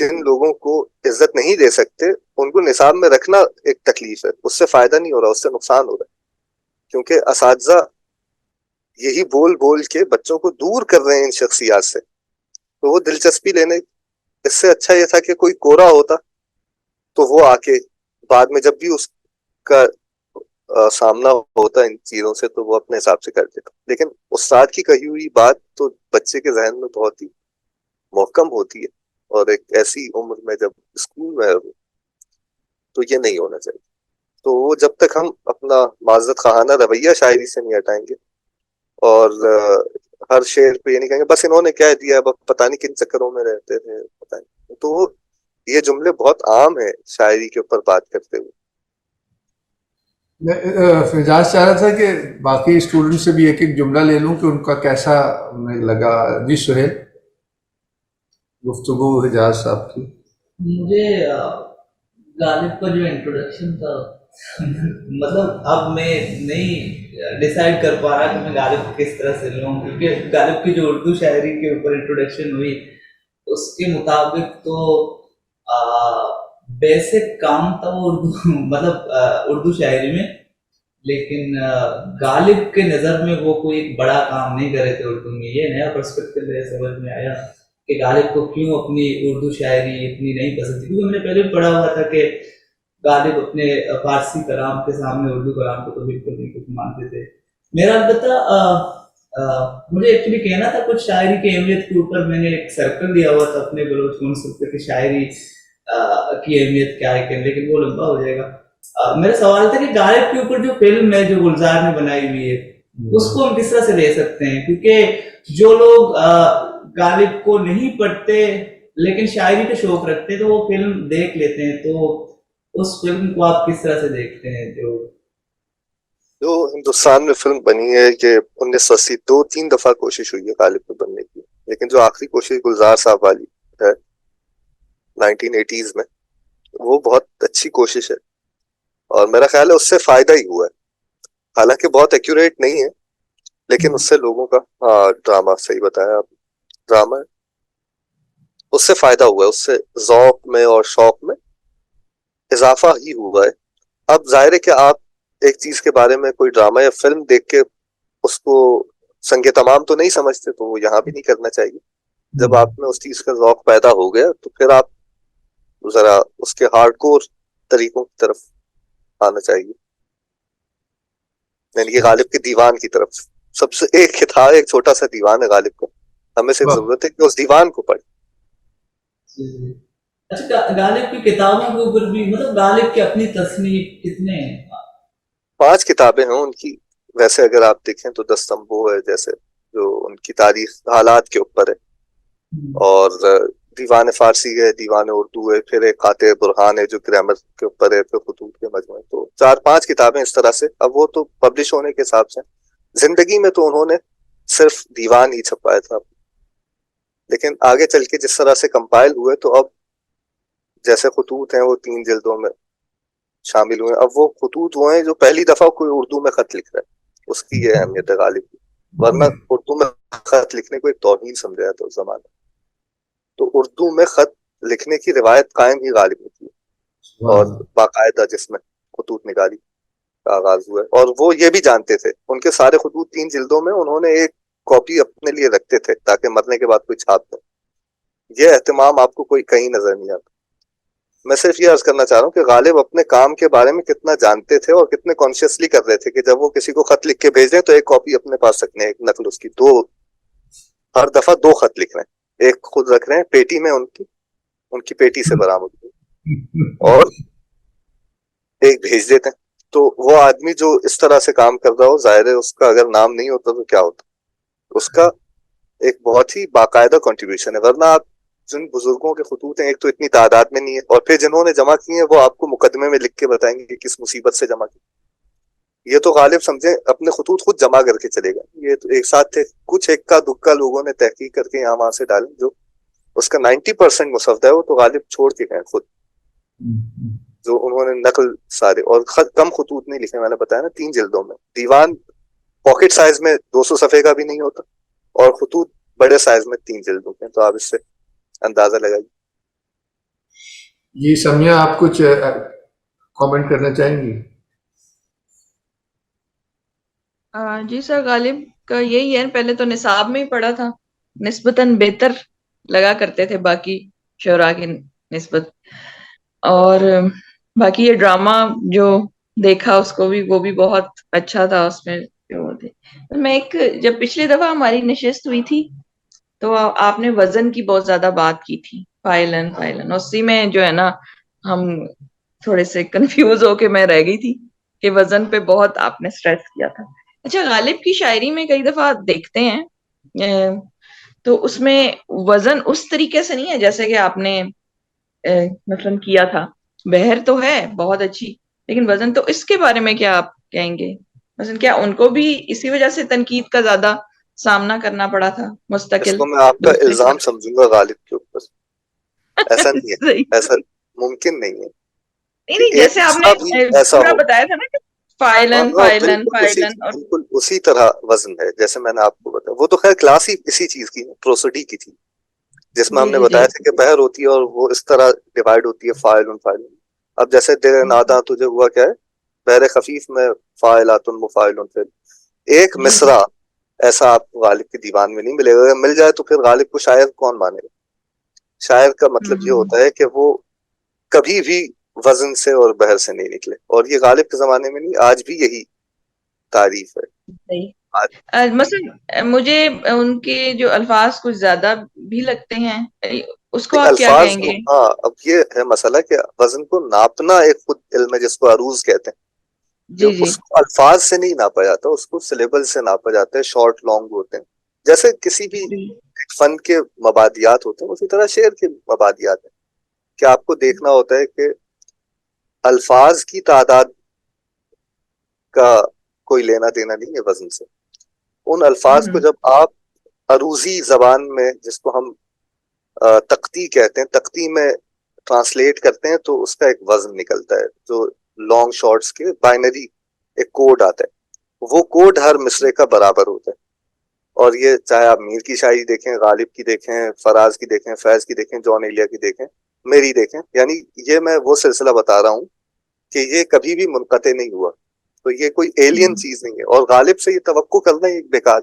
جن لوگوں کو عزت نہیں دے سکتے ان کو نصاب میں رکھنا ایک تکلیف ہے. اس سے فائدہ نہیں ہو رہا, اس سے نقصان ہو رہا ہے, کیونکہ اساتذہ یہی بول بول کے بچوں کو دور کر رہے ہیں ان شخصیات سے. تو وہ دلچسپی لینے, اس سے اچھا یہ تھا کہ کوئی کورا ہوتا تو وہ آ کے بعد میں جب بھی اس کا سامنا ہوتا ان چیزوں سے تو وہ اپنے حساب سے کر دیتا. لیکن استاد کی کہی ہوئی بات تو بچے کے ذہن میں بہت ہی محکم ہوتی ہے, اور ایک ایسی عمر میں جب اسکول میں ہے وہ, تو یہ نہیں ہونا چاہیے. تو وہ جب تک ہم اپنا معذرت خواہانہ رویہ شاعری سے نہیں ہٹائیں گے اور ہر شعر پہ یہ نہیں کہیں گے بس انہوں نے کہہ دیا اب پتہ نہیں کن چکروں میں رہتے تھے پتہ نہیں, تو یہ جملے بہت عام ہیں شاعری کے اوپر بات کرتے ہوئے. میں فیضاز چاہ رہا تھا کہ باقی اسٹوڈنٹ سے بھی ایک ایک جملہ لے لوں کہ ان کا کیسا لگا. جی سہیل, گفتگو حجاز صاحب کی. مجھے غالب کا جو انٹروڈکشن تھا مطلب اب میں نہیں ڈیسائیڈ کر پا رہا کہ میں غالب کو کس طرح سے لوں, کیونکہ غالب کی جو اردو شاعری کے اوپر انٹروڈکشن ہوئی اس کے مطابق تو بیسک کام تھا وہ اردو مطلب اردو شاعری میں, لیکن غالب کے نظر میں وہ کوئی ایک بڑا کام نہیں کر رہے تھے اردو میں. یہ نیا پرسپیکٹو میرے سمجھ میں آیا کہ غالب کو کیوں اپنی اردو شاعری اتنی نہیں پسند تھی, کیونکہ میں نے پہلے بھی پڑھا ہوا تھا کہ غالب اپنے فارسی کلام کے سامنے اردو کلام کو تو بالکل نہیں کچھ مانتے تھے. میرا البتہ مجھے ایکچولی کہنا تھا کچھ شاعری کی اہمیت کے اوپر. میں نے ایک سرکل دیا ہوا تھا اپنے بلوچ منصب کی شاعری کی اہمیت کیا ہے, لیکن وہ لمبا ہو جائے گا. میرا سوال تھا کہ غالب کے اوپر جو فلم ہے جو گلزار نے بنائی ہوئی ہے اس کو ہم کس طرح سے لے سکتے ہیں, کیونکہ جو لوگ غالب کو نہیں پڑھتے لیکن شاعری پہ شوق رکھتے تو وہ فلم دیکھ لیتے ہیں, تو اس فلم کو آپ کس طرح سے دیکھتے ہیں؟ جو ہندوستان میں فلم بنی ہے کہ 1980 2-3 دفعہ کوشش ہوئی ہے غالب پہ بننے کی, لیکن جو آخری کوشش گلزار صاحب والی ہے 1980s میں, وہ بہت اچھی کوشش ہے اور میرا خیال ہے اس سے فائدہ ہی ہوا ہے. حالانکہ بہت ایکوریٹ نہیں ہے لیکن اس سے لوگوں کا ڈرامہ, صحیح بتایا آپ, ڈرامہ ہے, اس سے فائدہ ہوا ہے, اس سے ذوق میں اور شوق میں اضافہ ہی ہوا ہے. اب ظاہر ہے کہ آپ ایک چیز کے بارے میں کوئی ڈرامہ یا فلم دیکھ کے اس کو سنگ تمام تو نہیں سمجھتے, تو وہ یہاں بھی نہیں کرنا چاہیے. جب آپ میں اس چیز کا ذوق پیدا ہو گیا تو پھر آپ ذرا اس کے ہارڈ کور طریقوں کی طرف آنا چاہیے, یعنی کہ غالب کے دیوان کی طرف. سب سے ایک کتاب, ایک چھوٹا سا دیوان ہے غالب کا, ہمیں صرف ضرورت ہے کہ اس دیوان کو پڑھیں. اچھا, غالب کی کتابوں کے اوپر بھی مطلب غالب کی اپنی تصنیف کتنے ہیں؟ 5 کتابیں ہیں ان کی. ویسے اگر آپ دیکھیں تو دستمبو ہے جیسے جو ان کی تاریخ حالات کے اوپر ہے, اور دیوان فارسی ہے, دیوان اردو ہے, پھر ایک قاطع برہان ہے جو گرامر کے اوپر ہے, پھر خطوط کے مجموعے. تو 4-5 کتابیں اس طرح سے. اب وہ تو پبلش ہونے کے حساب سے, زندگی میں تو انہوں نے صرف دیوان ہی چھپایا تھا, لیکن آگے چل کے جس طرح سے کمپائل ہوئے تو اب جیسے خطوط ہیں وہ 3 جلدوں میں شامل ہوئے. اب وہ خطوط وہ ہیں جو پہلی دفعہ کوئی اردو میں خط لکھ رہا ہے, اس کی یہ اہمیت ہے غالب کی. ورنہ اردو میں خط لکھنے کو ایک توہین سمجھا جاتا اس زمانے. تو اردو میں خط لکھنے کی روایت قائم ہی غالب نے کی, اور باقاعدہ جس میں خطوط نگاری کا آغاز ہوا ہے. اور وہ یہ بھی جانتے تھے, ان کے سارے خطوط 3 جلدوں میں انہوں نے ایک کاپی اپنے لیے رکھتے تھے تاکہ مرنے کے بعد کوئی چھاپ دے. یہ اہتمام آپ کو کوئی کہیں نظر نہیں آتا. میں صرف یہ عرض کرنا چاہ رہا ہوں کہ غالب اپنے کام کے بارے میں کتنا جانتے تھے اور کتنے کانشیسلی کر رہے تھے کہ جب وہ کسی کو خط لکھ کے بھیج دیں تو ایک کاپی اپنے پاس رکھنے, ایک نقل اس کی. ہر دفعہ 2 خط لکھ رہے ہیں, ایک خود رکھ رہے ہیں پیٹی میں ان کی پیٹی سے برآمد اور ایک بھیج دیتے ہیں. تو وہ آدمی جو اس طرح سے کام کر رہا ہو, ظاہر ہے اس کا اگر نام نہیں ہوتا تو کیا ہوتا. اس کا ایک بہت ہی باقاعدہ کنٹریبیوشن ہے. ورنہ آپ جن بزرگوں کے خطوط ہیں ایک تو اتنی تعداد میں نہیں ہے, اور پھر جنہوں نے جمع کی ہیں وہ آپ کو مقدمے میں لکھ کے بتائیں گے کہ کس مصیبت سے جمع کی. یہ تو غالب سمجھیں اپنے خطوط خود جمع کر کے چلے گا. یہ تو ایک ساتھ تھے, کچھ اکا دکا لوگوں نے تحقیق کر کے یہاں وہاں سے ڈالیں, جو اس کا 90% مسودہ ہے وہ تو غالب چھوڑ کے گئے خود, جو انہوں نے نقل سارے. اور کم خطوط نہیں لکھے, میں نے بتایا نا 3 جلدوں میں. دیوان پاکٹ سائز میں 200 صفحے کا بھی نہیں ہوتا, اور خطوط بڑے سائز میں 3 جلدوں کے. تو آپ اس سے اندازہ لگائیے. یہ سمیہ آپ کچھ کامنٹ کرنا چاہیں گی؟ جی سر، غالب کا یہی ہے، پہلے تو نصاب میں ہی پڑھا تھا، نسبتاً بہتر لگا کرتے تھے باقی شعراء کی نسبت، اور باقی یہ ڈرامہ جو دیکھا اس کو بھی، وہ بھی بہت اچھا تھا. اس میں جو تھے، میں ایک جب پچھلی دفعہ ہماری نشست ہوئی تھی تو آپ نے وزن کی بہت زیادہ بات کی تھی، فائلن فائلن، اسی میں جو ہے نا ہم تھوڑے سے کنفیوز ہو کے میں رہ گئی تھی کہ وزن پہ بہت آپ نے سٹریس کیا تھا. اچھا، غالب کی شاعری میں کئی دفعہ دیکھتے ہیں تو اس میں وزن اس طریقے سے نہیں ہے جیسے کہ آپ نے مثلا کیا تھا. بہر تو ہے بہت اچھی، لیکن وزن تو اس کے بارے میں کیا آپ کہیں گے؟ مثلا کیا ان کو بھی اسی وجہ سے تنقید کا زیادہ سامنا کرنا پڑا تھا اس مستقل کو میں آپ کا دوسرے الزام سمجھوں گا غالب کے اوپر. ایسا نہیں ہے، صحیح. ایسا ممکن نہیں ہے نہیں کہ نہیں، ایک جیسے آپ نے حصہ بھی ایسا پورا ہو. بتایا تھا نا کہ ہاں فائلن ہاں، فائلن فائلن، اور بالکل اسی طرح وزن ہے جیسے میں نے آپ کو بتایا. وہ تو خیر کلاس ہی اسی چیز کی پروسیڈی کی تھی جس میں ہم جی نے جی جی بتایا تھا کہ بہر ہوتی ہے اور وہ اس طرح ڈیوائیڈ ہوتی ہے فاعل فاعل. اب جیسے دیر نادا تجھے ہوا کیا ہے، بہر خفیف میں فاعلات مفاعل فعل. ایک جی جی. مصرع ایسا آپ کو غالب کے دیوان میں نہیں ملے گا. اگر مل جائے تو پھر غالب کو شاعر کون مانے گا؟ شاعر کا مطلب یہ ہوتا ہے کہ وہ کبھی بھی وزن سے اور بہر سے نہیں نکلے، اور یہ غالب کے زمانے میں نہیں، آج بھی یہی تعریف ہے. صحیح. مثلا مجھے ان کے جو الفاظ کچھ زیادہ بھی لگتے ہیں، اس کو آپ کیا الفاظ کہیں کو، گے؟ ہاں اب یہ ہے مسئلہ کہ وزن کو ناپنا ایک خود علم ہے جس کو عروض کہتے ہیں. جی جی اس کو الفاظ سے نہیں ناپا جاتا، اس کو سلیبل سے ناپا جاتا ہے. شارٹ لانگ ہوتے ہیں جیسے کسی بھی فن کے مبادیات ہوتے ہیں، اسی طرح شعر کے مبادیات ہیں کہ آپ کو دیکھنا ہوتا ہے کہ الفاظ کی تعداد کا کوئی لینا دینا نہیں ہے وزن سے. ان الفاظ کو جب آپ عروضی زبان میں، جس کو ہم تختی کہتے ہیں، تختی میں ٹرانسلیٹ کرتے ہیں تو اس کا ایک وزن نکلتا ہے جو لانگ شارٹس کے بائنری ایک کوڈ آتا ہے. وہ کوڈ ہر مصرے کا برابر ہوتا ہے. اور یہ چاہے آپ میر کی شاعری دیکھیں، غالب کی دیکھیں، فراز کی دیکھیں، فیض کی دیکھیں، جون ایلیا کی دیکھیں، میری دیکھیں، یعنی یہ میں وہ سلسلہ بتا رہا ہوں کہ یہ کبھی بھی منقطع نہیں ہوا. تو یہ کوئی ایلین چیز نہیں ہے، اور غالب سے یہ توقع کرنا ہی بیکار،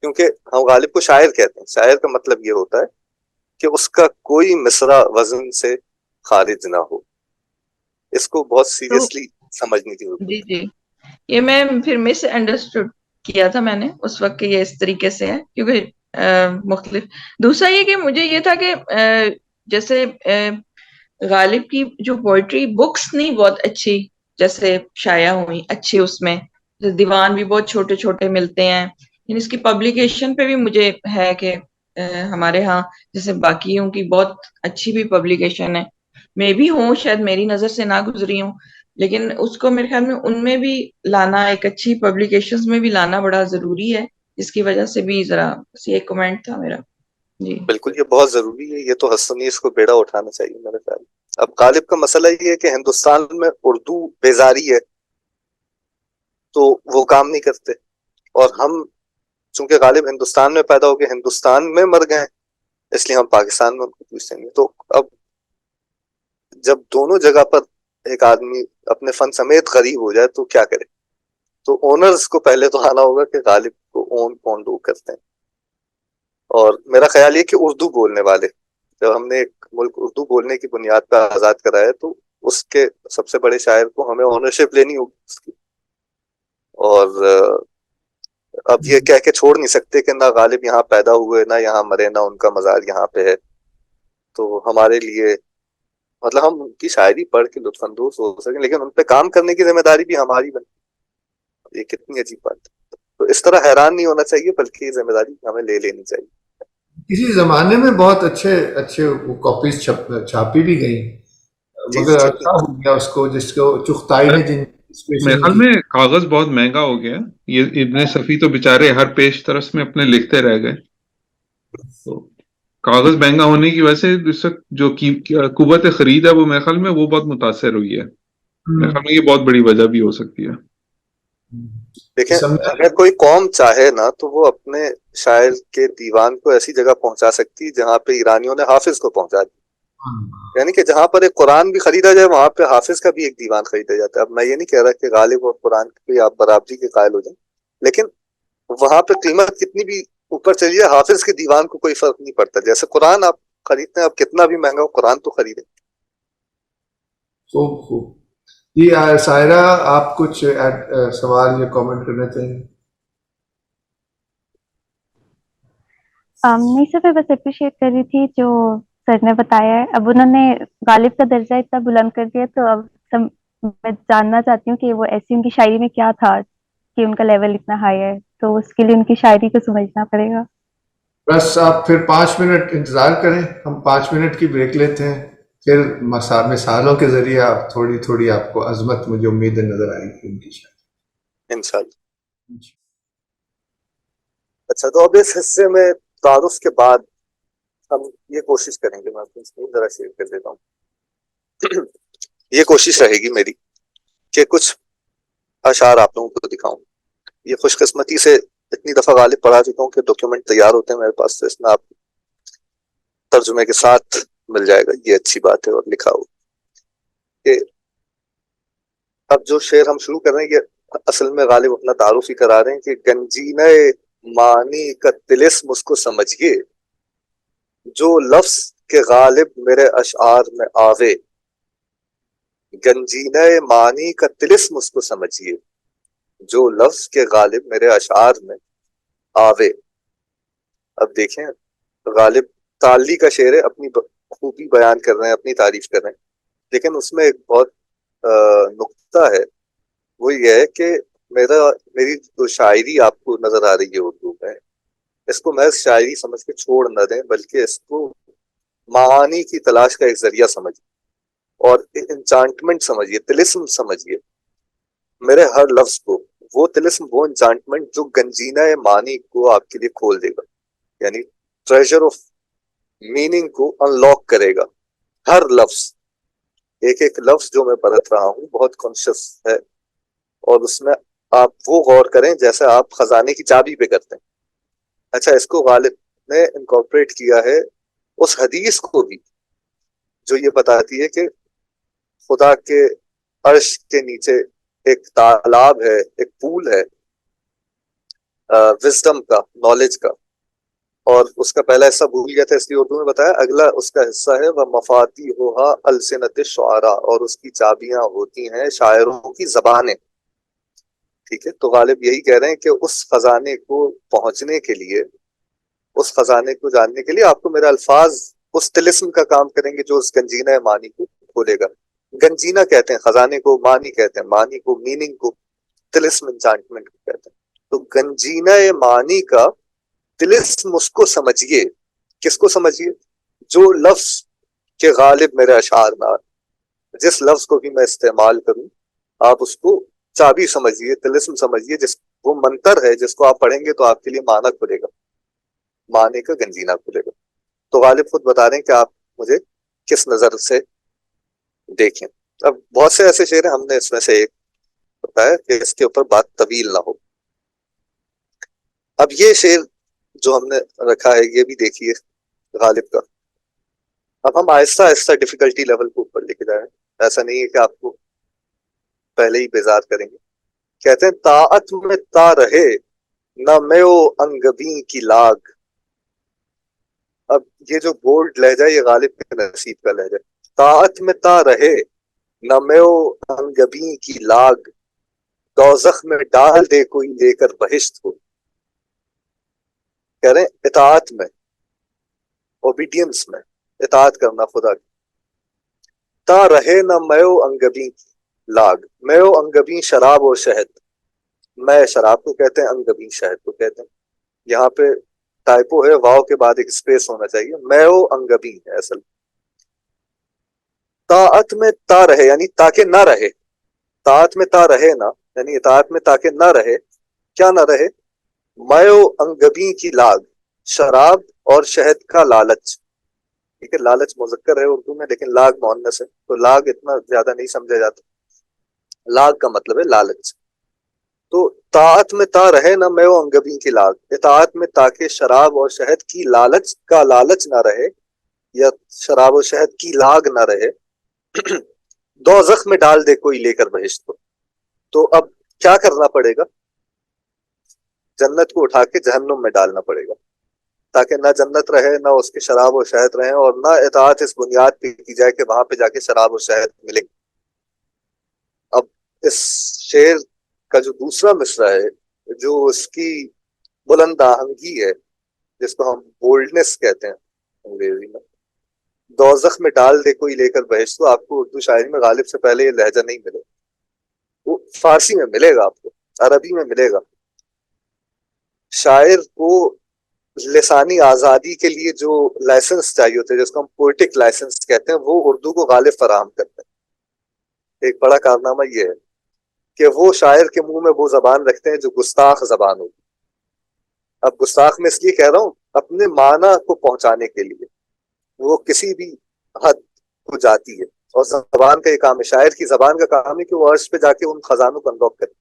کیونکہ ہم غالب کو شاعر کہتے ہیں. شاعر کا مطلب یہ ہوتا ہے کہ اس کا کوئی مصرع وزن سے خارج نہ ہو. اس کو بہت سیریسلی سمجھنے کی ضرورت جی جی. یہ میں پھر مس انڈرسٹوڈ کیا تھا میں نے اس وقت کہ یہ اس طریقے سے ہے، کیونکہ مختلف. دوسرا یہ کہ مجھے یہ تھا کہ جیسے غالب کی جو پوئٹری بکس نہیں بہت اچھی جیسے شائع ہوئی اچھی، اس میں دیوان بھی بہت چھوٹے چھوٹے ملتے ہیں. یعنی اس کی پبلیکیشن پہ بھی مجھے ہے کہ ہمارے ہاں جیسے باقیوں کی بہت اچھی بھی پبلیکیشن ہے، میں بھی ہوں، شاید میری نظر سے نہ گزری ہوں، لیکن اس کو میرے خیال میں ان میں بھی لانا، ایک اچھی پبلیکیشنز میں بھی لانا بڑا ضروری ہے، جس کی وجہ سے بھی ذرا ایک کمنٹ تھا میرا. جی بالکل، یہ بہت ضروری ہے. یہ تو حسنی اس کو بیڑا اٹھانا چاہیے میرے خیال. اب غالب کا مسئلہ یہ ہے کہ ہندوستان میں اردو بیزاری ہے تو وہ کام نہیں کرتے، اور ہم چونکہ غالب ہندوستان میں پیدا ہو کے ہندوستان میں مر گئے اس لیے ہم پاکستان میں ان کو پوچھتے ہیں. تو اب جب دونوں جگہ پر ایک آدمی اپنے فن سمیت غریب ہو جائے تو کیا کرے؟ تو اونرز کو پہلے تو آنا ہوگا کہ غالب کو اون کون لوگ کرتے ہیں. اور میرا خیال یہ کہ اردو بولنے والے، جب ہم نے ایک ملک اردو بولنے کی بنیاد پر آزاد کرایا تو اس کے سب سے بڑے شاعر کو ہمیں اونرشپ لینی ہوگی اس کی. اور اب یہ کہہ کے چھوڑ نہیں سکتے کہ نہ غالب یہاں پیدا ہوئے، نہ یہاں مرے، نہ ان کا مزار یہاں پہ ہے. تو ہمارے لیے مطلب ہم ان کی شاعری پڑھ کے لطف اندوز ہو سکیں، لیکن ان پہ کام کرنے کی ذمہ داری بھی ہماری بنتی. یہ کتنی عجیب بات ہے. تو اس طرح حیران نہیں ہونا چاہیے، بلکہ یہ ذمہ داری ہمیں لے لینی چاہیے. کسی زمانے میں بہت اچھے اچھے کاپیز چھاپی بھی گئی، مگر عرصہ ہو گیا اس کو، جس کو چغتائی نے جن میرے خیال میں کاغذ بہت مہنگا ہو گیا. یہ ابن صفی تو بےچارے ہر پیش ترس میں اپنے لکھتے رہ گئے. تو کاغذ مہنگا ہونے کی وجہ سے اس وقت جو قوت خرید ہے وہ میرے خیال میں وہ بہت متاثر ہوئی ہے. میرے خیال میں یہ بہت بڑی وجہ بھی ہو سکتی ہے. دیکھیں، اگر کوئی قوم چاہے نا تو وہ اپنے شاعر کے دیوان کو ایسی جگہ پہنچا سکتی جہاں پہ ایرانیوں نے حافظ کو پہنچا دی. یعنی کہ جہاں پر ایک قرآن بھی خریدا جائے وہاں پہ حافظ کا بھی ایک دیوان خریدا جاتا ہے. اب میں یہ نہیں کہہ رہا کہ غالب اور قرآن کی آپ برابری کے قائل ہو جائیں, لیکن وہاں پہ قیمت کتنی بھی اوپر چلی جائے حافظ کے دیوان کو کوئی فرق نہیں پڑتا. جیسے قرآن آپ خریدتے ہیں, آپ کتنا بھی مہنگا ہو قرآن تو خریدیں. خوب خوب. جی سائرہ, آپ کچھ سوال یا کامنٹ کرنا چاہیں؟ نہیں سر, میں بس اپریشیٹ کر رہی تھی جو سر نے بتایا ہے. اب انہوں نے غالب کا درجہ اتنا بلند کر دیا, تو اب میں جاننا چاہتی ہوں کہ وہ ایسی ان کی شاعری میں کیا تھا کہ ان کا لیول اتنا ہائی ہے, تو اس کے لیے ان کی شاعری کو سمجھنا پڑے گا. بس آپ پھر 5 منٹ انتظار کریں, ہم 5 منٹ کی بریک لیتے ہیں, پھر مثالوں کے ذریعے آپ تھوڑی تھوڑی آپ کو عظمت مجھے امید نظر آئے گی ان کی شاعری انشاءاللہ. اچھا, تو اب اس حصے میں تعارف کے بعد ہم یہ کوشش کریں گے, میں آپ کو ذرا شیئر کر دیتا ہوں. یہ کوشش رہے گی میری کہ کچھ اشعار آپ لوگوں کو دکھاؤں. یہ خوش قسمتی سے اتنی دفعہ غالب پڑھا چکا ہوں کہ ڈاکیومنٹ تیار ہوتے ہیں میرے پاس, تو اس میں آپ ترجمے کے ساتھ مل جائے گا. یہ اچھی بات ہے. اور لکھا ہو کہ اب جو شعر ہم شروع کر رہے ہیں یہ اصل میں غالب اپنا تعارف ہی کرا رہے ہیں کہ گنجینہ معنی کا طلسم اس کو سمجھیے, جو لفظ کے غالب میرے اشعار میں آوے. گنجینہ معنی کا طلسم اس کو سمجھیے, جو لفظ کے غالب میرے اشعار میں آوے. اب دیکھیں, غالب تعلی کا شعر ہے, اپنی خوبی بیان کر رہے ہیں, اپنی تعریف کر رہے ہیں, لیکن اس میں ایک بہت نقطہ ہے. وہ یہ ہے کہ میری جو شاعری آپ کو نظر آ رہی ہے اردو میں, اس کو محض شاعری سمجھ کے چھوڑ نہ دیں, بلکہ اس کو معانی کی تلاش کا ایک ذریعہ سمجھیں اور انچانٹمنٹ سمجھیے, طلسم سمجھیے میرے ہر لفظ کو. وہ طلسم, وہ انچانٹمنٹ جو گنجینہ معنی کو آپ کے لیے کھول دے گا, یعنی ٹریجر آف میننگ کو انلاک کرے گا. ہر لفظ, ایک ایک لفظ جو میں برت رہا ہوں بہت کانشیس ہے, اور اس میں آپ وہ غور کریں جیسے آپ خزانے کی چابی پہ کرتے ہیں. اچھا, اس کو غالب نے انکارپوریٹ کیا ہے اس حدیث کو بھی جو یہ بتاتی ہے کہ خدا کے عرش کے نیچے ایک تالاب ہے, ایک پول ہے وزڈم کا, نالج کا, اور اس کا پہلا حصہ بھول گیا تھا اس لیے اردو میں بتایا. اگلا اس کا حصہ ہے وہ مفاتیحها السنۃ الشعراء, اور اس کی چابیاں ہوتی ہیں شاعروں کی زبانیں. ٹھیک ہے, تو غالب یہی کہہ رہے ہیں کہ اس خزانے کو پہنچنے کے لیے, اس خزانے کو جاننے کے لیے آپ کو میرے الفاظ اس طلسم کا کام کریں گے جو اس گنجینہ معنی کو کھولے گا. گنجینہ کہتے ہیں خزانے کو, معنی کہتے ہیں معنی کو, میننگ کو, طلسم انچانٹمنٹ کو کہتے ہیں. تو گنجینہ معنی کا طلسم اس کو سمجھیے. کس کو سمجھیے؟ جو لفظ کے غالب میرے اشعار میں, جس لفظ کو بھی میں استعمال کروں آپ اس کو چابی سمجھیے, طلسم سمجھیے, جس وہ منتر ہے جس کو آپ پڑھیں گے تو آپ کے لیے معنی کھلے گا, معنی کا گنجینہ کھلے گا. تو غالب خود بتا رہے ہیں کہ آپ مجھے کس نظر سے دیکھیں. اب بہت سے ایسے شعر ہیں, ہم نے اس میں سے ایک بتایا کہ اس کے اوپر بات طویل نہ ہو. اب یہ شعر جو ہم نے رکھا ہے یہ بھی دیکھیے غالب کا. اب ہم آہستہ آہستہ ڈیفیکلٹی لیول کو اوپر لے کے جائیں, ایسا نہیں ہے کہ آپ کو پہلے ہی بیزار کریں گے. کہتے ہیں طاعت میں تا رہے نہ میو انگبیں کی لاگ. اب یہ جو بولڈ لہجہ یہ غالب کے نصیب کا لہجہ. طاعت میں تا رہے نہ میو انگبیں کی لاگ, دوزخ میں ڈال دے کوئی لے کر بہشت کو. کہہ رہے ہیں اطاعت میں, اوبیڈینس میں, اطاعت کرنا خدا کی. تا رہے نہ میو انگبیں کی لاگ. میو انگبیں شراب اور شہد, میں شراب کو کہتے ہیں, انگبیں شہد کو کہتے ہیں. یہاں پہ ٹائپو ہے, واو کے بعد ایک اسپیس ہونا چاہیے, میو انگبیں ہے اصل. طاعت میں تا رہے یعنی تاکہ نہ رہے, طاعت میں تا رہے نا یعنی اطاعت میں تاکہ نہ رہے, کیا نہ رہے؟ میو انگبیں کی لاگ, شراب اور شہد کا لالچ. ٹھیک ہے, لالچ مذکر ہے اردو میں لیکن لاگ مؤنث ہے, تو لاگ اتنا زیادہ نہیں سمجھا جاتا. لاگ کا مطلب ہے لالچ. تو طاعت میں تا رہے نہ میو انگبیں کی لاگ, اطاعت میں تاکہ شراب اور شہد کی لالچ کا لالچ نہ رہے, یا شراب و شہد کی لاگ نہ رہے دوزخ میں ڈال دے کوئی لے کر بہشت کو. تو اب کیا کرنا پڑے گا؟ جنت کو اٹھا کے جہنم میں ڈالنا پڑے گا تاکہ نہ جنت رہے نہ اس کے شراب و شہد رہے اور نہ اطاعت اس بنیاد پہ کی جائے کہ وہاں پہ جا کے شراب و شہد ملے. اب اس شعر کا جو دوسرا مصرع ہے جو اس کی بلند آہنگی ہے جس کو ہم بولڈنس کہتے ہیں انگریزی میں، دوزخ میں ڈال دے کوئی لے کر بہشت کو، آپ کو اردو شاعری میں غالب سے پہلے یہ لہجہ نہیں ملے. وہ فارسی میں ملے گا، آپ کو عربی میں ملے گا. شاعر کو لسانی آزادی کے لیے جو لائسنس چاہیے ہوتے ہیں جس کو ہم پوئٹک لائسنس کہتے ہیں، وہ اردو کو غالب فراہم کرتے ہیں. ایک بڑا کارنامہ یہ ہے کہ وہ شاعر کے منہ میں وہ زبان رکھتے ہیں جو گستاخ زبان ہوتی. اب گستاخ میں اس لیے کہہ رہا ہوں اپنے معنی کو پہنچانے کے لیے وہ کسی بھی حد کو جاتی ہے، اور زبان کا یہ کام ہے، شاعر کی زبان کا کام ہے کہ وہ عرش پہ جا کے ان خزانوں کو انلوک کرے.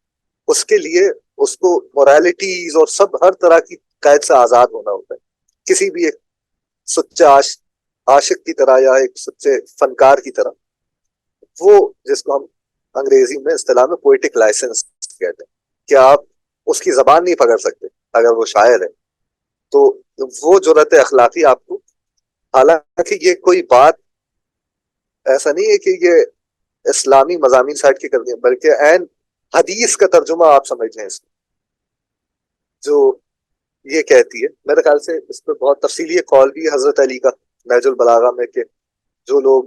اس کے لیے اس کو مورالٹیز اور سب ہر طرح کی قید سے آزاد ہونا ہوتا ہے. کسی بھی ایک سچے عاشق کی طرح یا ایک سچے فنکار کی طرح، وہ جس کو ہم انگریزی میں اصطلاح میں پوئٹک لائسنس کہتے ہیں کہ آپ اس کی زبان نہیں پکڑ سکتے اگر وہ شاعر ہے. تو وہ جرأت اخلاقی آپ کو، حالانکہ یہ کوئی بات ایسا نہیں ہے کہ یہ اسلامی مضامین سائٹ کی کرنی ہے، بلکہ عین حدیث کا ترجمہ آپ سمجھ لیں اس کو، جو یہ کہتی ہے. میرے خیال سے اس پہ بہت تفصیلی قول بھی حضرت علی کا نہج البلاغہ میں کہ جو لوگ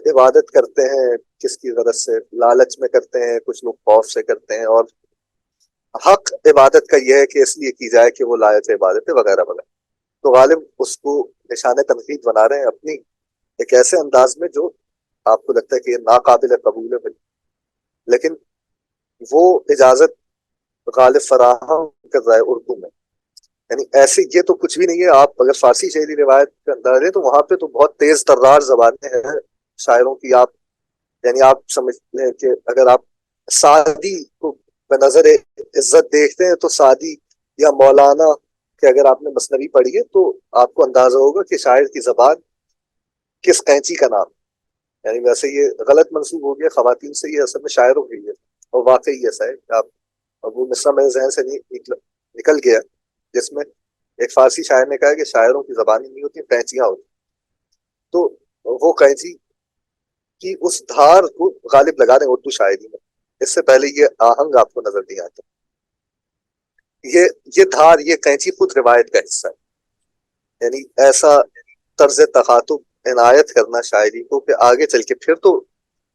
عبادت کرتے ہیں کس کی غرض سے، لالچ میں کرتے ہیں، کچھ لوگ خوف سے کرتے ہیں، اور حق عبادت کا یہ ہے کہ اس لیے کی جائے کہ وہ لائق عبادت ہے وغیرہ وغیرہ. تو غالب اس کو نشان تنقید بنا رہے ہیں اپنی ایک ایسے انداز میں جو آپ کو لگتا ہے کہ یہ ناقابل قبول ہے بھائی، لیکن وہ اجازت غالب فراہم کر رہا ہے اردو میں. یعنی ایسے یہ تو کچھ بھی نہیں ہے. آپ اگر فارسی شعری روایت کا انداز ہے تو وہاں پہ تو بہت تیز ترار زبانیں ہیں شاعروں کی. آپ یعنی آپ سمجھ لیں کہ اگر آپ سعدی کو بنظر عزت دیکھتے ہیں تو سعدی یا مولانا کہ اگر آپ نے مثنوی پڑھی ہے تو آپ کو اندازہ ہوگا کہ شاعر کی زبان کس قینچی کا نام. یعنی ویسے یہ غلط منسوب ہو گیا خواتین سے، یہ اصل میں شاعر ہو گئی ہے، اور واقعی ایسا ہے کہ آپ وہ مصرع میرے ذہن سے نکل گیا جس میں ایک فارسی شاعر نے کہا کہ شاعروں کی زبانیں نہیں ہوتی، قینچیاں ہوتی. تو وہ قینچی کی اس دھار کو غالب لگا رہے ہیں اردو شاعری میں. اس سے پہلے یہ آہنگ آپ کو نظر نہیں آتا. یہ دھار، یہ قینچی خود روایت کا حصہ ہے. یعنی ایسا طرز تخاطب عنایت کرنا شاعری کو کہ آگے چل کے پھر تو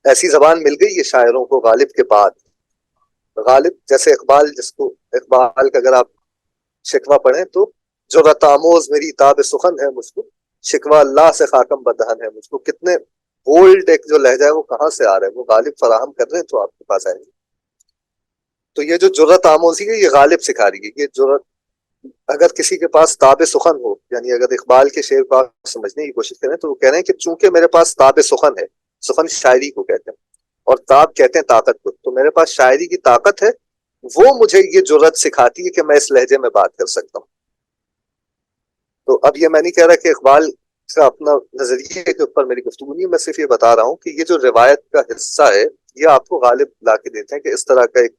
ایسی زبان مل گئی ہے شاعروں کو غالب کے بعد. غالب جیسے اقبال، جس کو اقبال کا اگر آپ شکوہ پڑھیں تو جرأت آموز میری تاب سخن ہے مجھ کو، شکوہ اللہ سے خاکم بدہن ہے مجھ کو. کتنے بولڈ ایک جو لہجہ ہے وہ کہاں سے آ رہا ہے، وہ غالب فراہم کر رہے ہیں تو آپ کے پاس آئیں گے. تو یہ جو جرأت آموزی ہے یہ غالب سکھا رہی ہے. یہ جرأت اگر کسی کے پاس تاب سخن ہو، یعنی اگر اقبال کے شعر کو آپ سمجھنے کی کوشش کریں تو وہ کہہ رہے ہیں کہ چونکہ میرے پاس تاب سخن ہے، سخن شاعری کو کہتے ہیں اور تاب کہتے ہیں طاقت کو، تو میرے پاس شاعری کی طاقت ہے، وہ مجھے یہ جرأت سکھاتی ہے کہ میں اس لہجے میں بات کر سکتا ہوں. تو اب یہ میں نہیں کہہ رہا کہ اقبال کا اپنا نظریے کے اوپر میری گفتگو نہیں، میں صرف یہ بتا رہا ہوں کہ یہ جو روایت کا حصہ ہے یہ آپ کو غالب لا کے دیتے ہیں کہ اس طرح کا ایک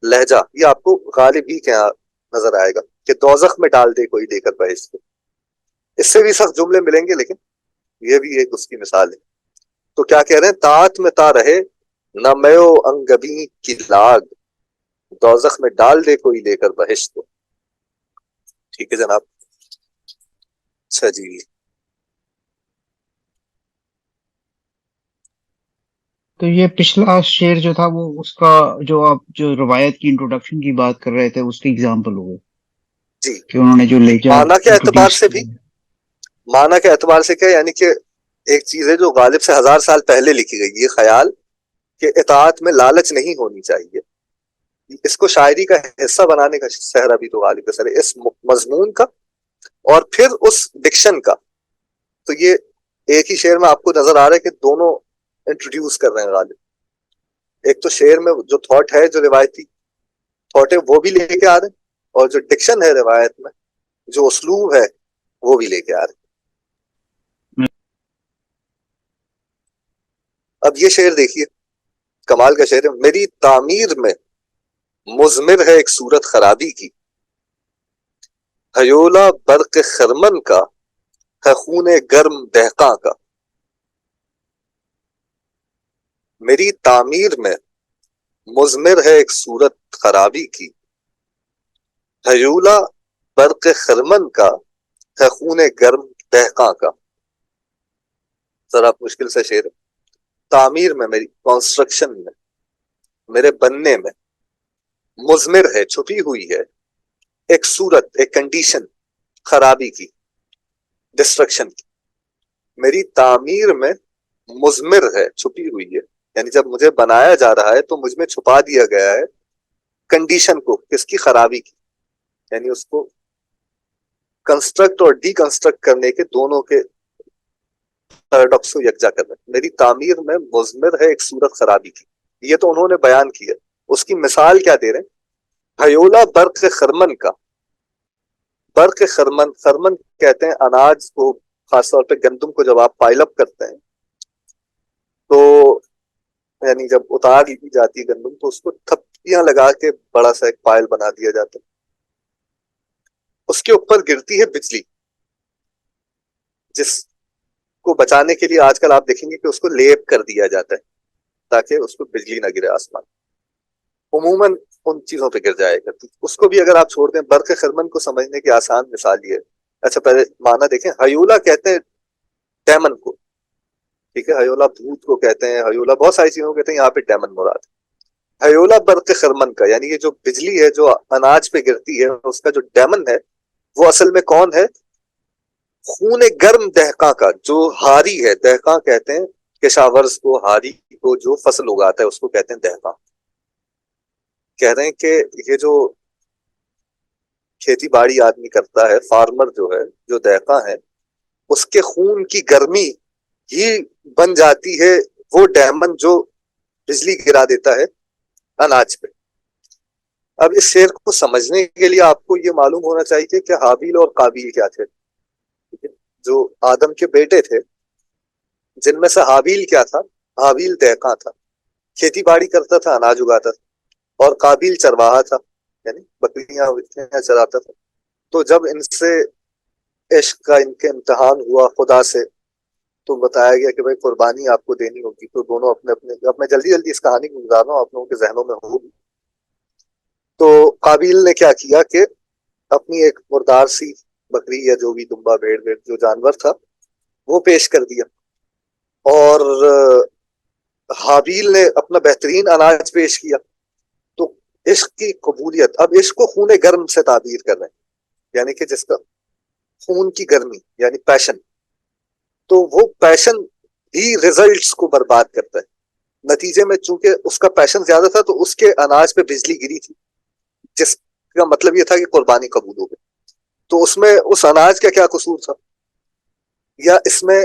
لہجہ یہ آپ کو غالب ہی کیا نظر آئے گا کہ دوزخ میں ڈال دے کوئی لے کر بہشت کو. اس سے بھی سخت جملے ملیں گے لیکن یہ بھی ایک اس کی مثال ہے. تو کیا کہہ رہے ہیں؟ طاعت میں تا رہے نہ میو انگبی کی لاگ، دوزخ میں ڈال دے کوئی لے کر بہشت کو. ٹھیک ہے جناب. اچھا جی، تو یہ پچھلا شعر جو تھا وہ اس کا جو آپ جو روایت کی انٹروڈکشن کی بات کر رہے تھے اس کی اگزامپل ہو گئی جی. کہ انہوں نے جو لہجہ معنی کے اعتبار introduce سے بھی، معنی کے اعتبار سے کیا، یعنی کہ ایک چیز ہے جو غالب سے 1000 سال پہلے لکھی گئی، یہ خیال کہ اطاعت میں لالچ نہیں ہونی چاہیے، اس کو شاعری کا حصہ بنانے کا سہرا بھی تو غالب کا سر ہے، اس مضمون کا اور پھر اس ڈکشن کا. تو یہ ایک ہی شعر میں آپ کو نظر آ رہا ہے کہ دونوں انٹروڈیوس کر رہے ہیں غالب. ایک تو شعر میں جو تھاٹ ہے، جو روایتی تھاٹ ہے وہ بھی لے کے آ رہے ہیں، اور جو ڈکشن ہے روایت میں، جو اسلوب ہے وہ بھی لے کے آ رہے ہیں. اب یہ شعر دیکھیے، کمال کا شعر ہے. میری تعمیر میں مضمر ہے ایک صورت خرابی کی، ہیولا برق خرمن کا ہے خون گرم دہقاں کا. میری تعمیر میں مضمر ہے ایک صورت خرابی کی، ہیولا برق خرمن کا ہے خون گرم دہقاں کا. ذرا مشکل سے شعر ہے. تعمیر میں، میری کنسٹرکشن میں، میرے بننے میں، مضمر ہے چھپی ہوئی ہے ایک صورت، ایک کنڈیشن خرابی کی، ڈسٹرکشن کی. میری تعمیر میں مضمر ہے چھپی ہوئی ہے، یعنی جب مجھے بنایا جا رہا ہے تو مجھ میں چھپا دیا گیا ہے کنڈیشن کو، کس کی؟ خرابی کی. یعنی اس کو کنسٹرکٹ اور ڈی کنسٹرکٹ کرنے کے دونوں کے پیراڈاکس کو یکجا کرنا. میری تعمیر میں مضمر ہے ایک صورت خرابی کی، یہ تو انہوں نے بیان کیا. اس کی مثال کیا دے رہے ہیں؟ ہیولا برق خرمن کا. برق خرمن، خرمن کہتے ہیں اناج کو، خاص طور پہ گندم کو جب آپ پائل اپ کرتے ہیں تو یعنی جب اتار لی جاتی ہے گندم تو اس کو تھپیاں لگا کے بڑا سا ایک پائل بنا دیا جاتا ہے. اس کے اوپر گرتی ہے بجلی، جس کو بچانے کے لیے آج کل آپ دیکھیں گے کہ اس کو لیپ کر دیا جاتا ہے تاکہ اس کو بجلی نہ گرے آسمان. عموماً ان چیزوں پہ گر جائے کرتی. اس کو بھی اگر آپ چھوڑ دیں، برق خرمن کو سمجھنے کی آسان مثال یہ ہے. اچھا پہلے معنی دیکھیں. ہیولا کہتے ہیں ڈیمن کو، ٹھیک ہے، ہیولا بھوت کو کہتے ہیں، ہیولا بہت ساری چیزوں کو کہتے ہیں، یہاں پہ ڈیمن مراد ہے. ہیولا برق خرمن کا یعنی یہ جو بجلی ہے جو اناج پہ گرتی ہے، اس کا جو ڈیمن ہے وہ اصل میں کون ہے؟ خون گرم دہقاں کا، جو ہاری ہے. دہقاں کہتے ہیں کشاورز کو، ہاری کو جو فصل اگاتا ہے اس کو کہتے ہیں دہقاں. کہہ رہے ہیں کہ یہ جو کھیتی باڑی آدمی کرتا ہے، فارمر جو ہے، جو دہقاں ہے، اس کے خون کی گرمی ہی بن جاتی ہے وہ ڈیمن جو بجلی گرا دیتا ہے اناج پہ. اب اس شعر کو سمجھنے کے لیے آپ کو یہ معلوم ہونا چاہیے کہ حابیل اور قابیل کیا تھے. جو آدم کے بیٹے تھے، جن میں سے حابیل کیا تھا؟ حابیل دہقاں تھا، کھیتی باڑی کرتا تھا، اناج اگاتا تھا. اور قابیل چرواہا تھا، یعنی بکریاں چراتا تھا. تو جب ان سے عشق کا ان کے امتحان ہوا خدا سے، تو بتایا گیا کہ بھائی قربانی آپ کو دینی ہوگی. تو دونوں اپنے اپنے، اب میں جلدی جلدی اس کہانی کو گزار رہا ہوں، آپ لوگوں کے ذہنوں میں ہوگی. تو قابیل نے کیا کیا کہ اپنی ایک مردار سی بکری یا جو بھی دمبا بھیڑ جو جانور تھا وہ پیش کر دیا، اور حابیل نے اپنا بہترین اناج پیش کیا. تو عشق کی قبولیت. اب عشق کو خون گرم سے تعبیر کر رہے ہیں، یعنی کہ جس کا خون کی گرمی یعنی پیشن، تو وہ پیشن ہی ریزلٹس کو برباد کرتا ہے. نتیجے میں چونکہ اس کا پیشن زیادہ تھا تو اس کے اناج پہ بجلی گری تھی، جس کا مطلب یہ تھا کہ قربانی قبول ہو گئی. تو اس میں اس اناج کا کیا قصور تھا، یا اس میں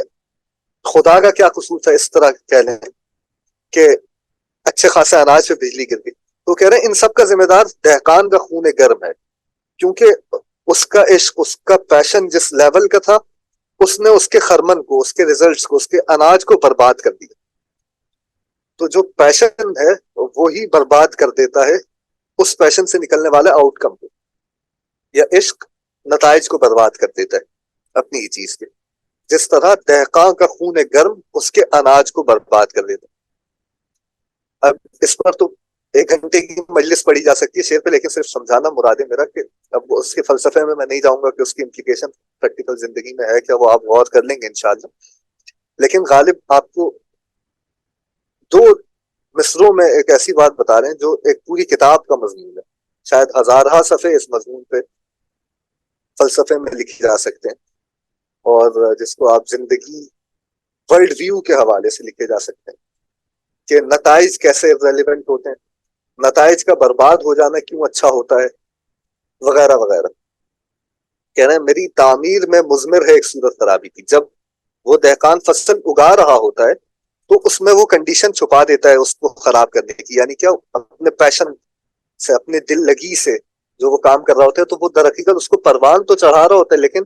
خدا کا کیا قصور تھا؟ اس طرح کہہ لیں کہ اچھے خاصے اناج پہ بجلی گر گئی. تو کہہ رہے ہیں ان سب کا ذمہ دار دہقان کا خون گرم ہے، کیونکہ اس کا عشق، اس کا پیشن جس لیول کا تھا، اس نے اس کے خرمن کو، اس کے ریزلٹس کو، اس کے اناج کو برباد کر دیا. تو جو پیشن ہے وہی برباد کر دیتا ہے اس پیشن سے نکلنے والے آؤٹ کم کو، یا عشق نتائج کو برباد کر دیتا ہے اپنی ہی چیز کے. جس طرح دہقاں کا خون گرم اس کے اناج کو برباد کر دیتا ہے. اب اس پر تو 1 گھنٹے کی مجلس پڑھی جا سکتی ہے شعر پہ، لیکن صرف سمجھانا مراد ہے میرا کہ اب اس کے فلسفے میں نہیں جاؤں گا کہ اس کی امپلیکیشن پریکٹیکل زندگی میں ہے کیا، وہ آپ غور کر لیں گے انشاءاللہ. لیکن غالب آپ کو 2 مصروں میں ایک ایسی بات بتا رہے ہیں جو ایک پوری کتاب کا مضمون ہے. شاید ہزارہ صفحے اس مضمون پہ فلسفے میں لکھی جا سکتے ہیں، اور جس کو آپ زندگی ورلڈ ویو کے حوالے سے لکھے جا سکتے ہیں کہ نتائج کیسے ریلیونٹ ہوتے ہیں، نتائج کا برباد ہو جانا کیوں اچھا ہوتا ہے، وغیرہ وغیرہ. کہہ رہے ہیں میری تعمیر میں مضمر ہے ایک صورت خرابی کی. جب وہ دہقان فصل اگا رہا ہوتا ہے تو اس میں وہ کنڈیشن چھپا دیتا ہے اس کو خراب کرنے کی. یعنی کیا؟ اپنے پیشن سے، اپنے دل لگی سے جو وہ کام کر رہا ہوتا ہے، تو وہ در حقیقت اس کو پروان تو چڑھا رہا ہوتا ہے لیکن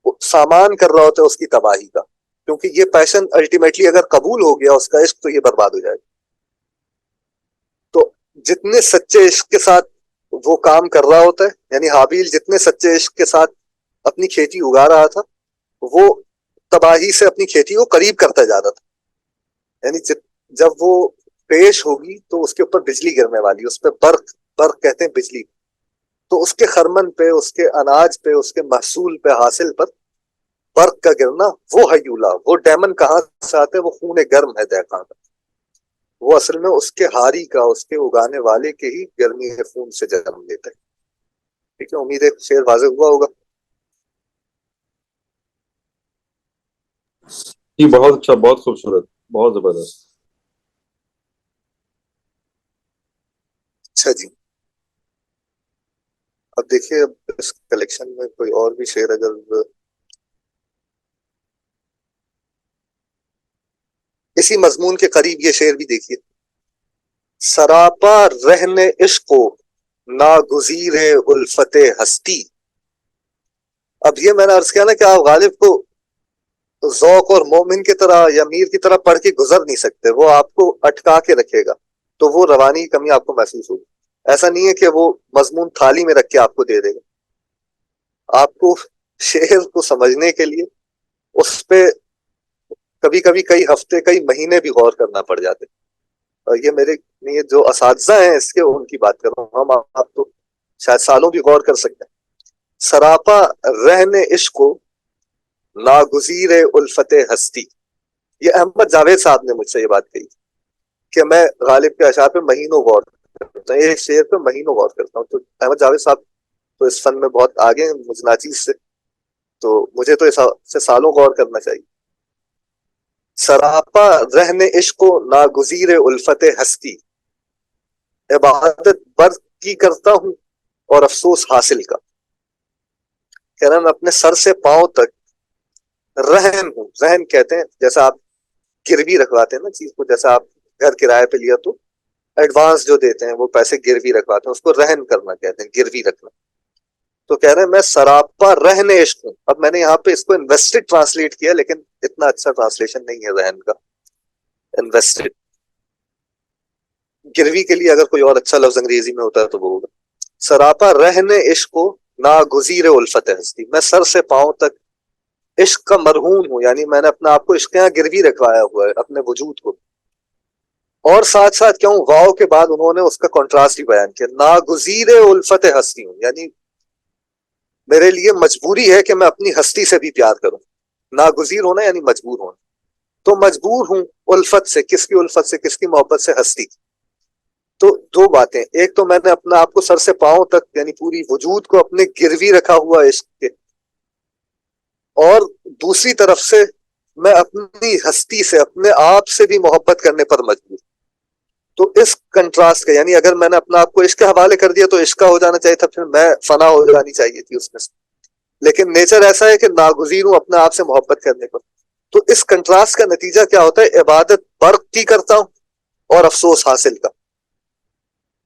وہ سامان کر رہا ہوتا ہے اس کی تباہی کا. کیونکہ یہ پیشن الٹیمیٹلی اگر قبول ہو گیا اس کا عشق تو یہ برباد ہو جائے گا. تو جتنے سچے عشق کے ساتھ وہ کام کر رہا ہوتا ہے، یعنی حابیل جتنے سچے عشق کے ساتھ اپنی کھیتی اگا رہا تھا وہ تباہی سے اپنی کھیتی کو قریب کرتا جا رہا تھا. یعنی جب وہ پیش ہوگی تو اس کے اوپر بجلی گرنے والی، اس پہ برق کہتے ہیں بجلی. تو اس کے خرمن پہ، اس کے اناج پہ، اس کے محصول پہ، حاصل پر برق کا گرنا، وہ ہیولا، وہ ڈیمن کہاں سے آتے ہیں؟ وہ خون گرم ہے دہقان کا. وہ اصل میں اس کے ہاری کا، اس کے اگانے والے کے ہی گرمی خون سے جنم لیتا ہے. ٹھیک ہے، امید ہے شعر واضح ہوا ہوگا. جی بہت اچھا، بہت خوبصورت، بہت زبردست. اچھا جی، اب دیکھیے اب اس کلیکشن میں کوئی اور بھی شعر اگر اسی مضمون کے قریب، یہ شعر بھی دیکھیے. سراپا رہن عشق و ناگزیر الفت ہستی. اب یہ میں نے عرض کیا نا کہ آپ غالب کو ذوق اور مومن کی طرح یا میر کی طرح پڑھ کے گزر نہیں سکتے، وہ آپ کو اٹکا کے رکھے گا، تو وہ روانی کی کمی آپ کو محسوس ہوگی. ایسا نہیں ہے کہ وہ مضمون تھالی میں رکھ کے آپ کو دے دے گا. آپ کو شعر کو سمجھنے کے لیے اس پہ کبھی کبھی کئی ہفتے، کئی مہینے بھی غور کرنا پڑ جاتے. اور یہ میرے لیے جو اساتذہ ہیں اس کے، ان کی بات کر رہا ہوں. ہم آپ تو شاید سالوں بھی غور کر سکتے ہیں. سراپا رہن عشق و ناگزیر الفت ہستی. یہ احمد جاوید صاحب نے مجھ سے یہ بات کہی کہ میں غالب کے اشعار پہ مہینوں غور کرتا ہوں، ایک شعر پہ مہینوں غور کرتا ہوں. تو احمد جاوید صاحب تو اس فن میں بہت آگے ہیں مجھ ناچیز سے، تو مجھے تو اس سے سالوں غور کرنا چاہیے. سراپا رہن عشق و ناگزیر الفت ہستی، عبادت برق کی کرتا ہوں اور افسوس حاصل کا. کہہ رہا میں اپنے سر سے پاؤں تک رہن ہوں. رہن کہتے ہیں جیسا آپ گروی رکھواتے ہیں نا چیز کو، جیسا آپ گھر کرائے پہ لیا تو ایڈوانس جو دیتے ہیں وہ پیسے گروی رکھواتے ہیں، اس کو رہن کرنا کہتے ہیں، گروی رکھنا. تو کہہ رہے ہیں میں سراپا رہن عشق ہوں. اب میں نے یہاں پہ اس کو انویسٹڈ ٹرانسلیٹ کیا، لیکن اتنا اچھا ٹرانسلیشن نہیں ہے رہن کا. انویسٹڈ گروی کے لیے اگر کوئی اور اچھا لفظ انگریزی میں ہوتا ہے تو وہ ہوگا سراپا رہن عشق و ناگزیر الفت ہستی. میں سر سے پاؤں تک عشق کا مرہون ہوں، یعنی میں نے اپنا آپ کو عشق یہاں گروی رکھوایا ہوا ہے، اپنے وجود کو. اور ساتھ ساتھ کیا ہوں، واؤ کے بعد انہوں نے اس کا کنٹراسٹ بھی بیان کیا، ناگزیر الفت ہستی ہوں، یعنی میرے لیے مجبوری ہے کہ میں اپنی ہستی سے بھی پیار کروں. ناگزیر ہونا یعنی مجبور ہونا. تو مجبور ہوں الفت سے. کس کی الفت سے؟ کس کی محبت سے؟ ہستی. تو دو باتیں، ایک تو میں نے اپنا آپ کو سر سے پاؤں تک یعنی پوری وجود کو اپنے گروی رکھا ہوا عشق کے، اور دوسری طرف سے میں اپنی ہستی سے، اپنے آپ سے بھی محبت کرنے پر مجبور. تو اس کنٹراسٹ کا، یعنی اگر میں نے اپنا آپ کو عشق کے حوالے کر دیا تو عشق کا ہو جانا چاہیے تھا، پھر میں فنا ہو جانی چاہیے تھی اس میں سے. لیکن نیچر ایسا ہے کہ ناگزیر ہوں اپنے آپ سے محبت کرنے پر. تو اس کنٹراسٹ کا نتیجہ کیا ہوتا ہے؟ عبادت برق کی کرتا ہوں اور افسوس حاصل کا.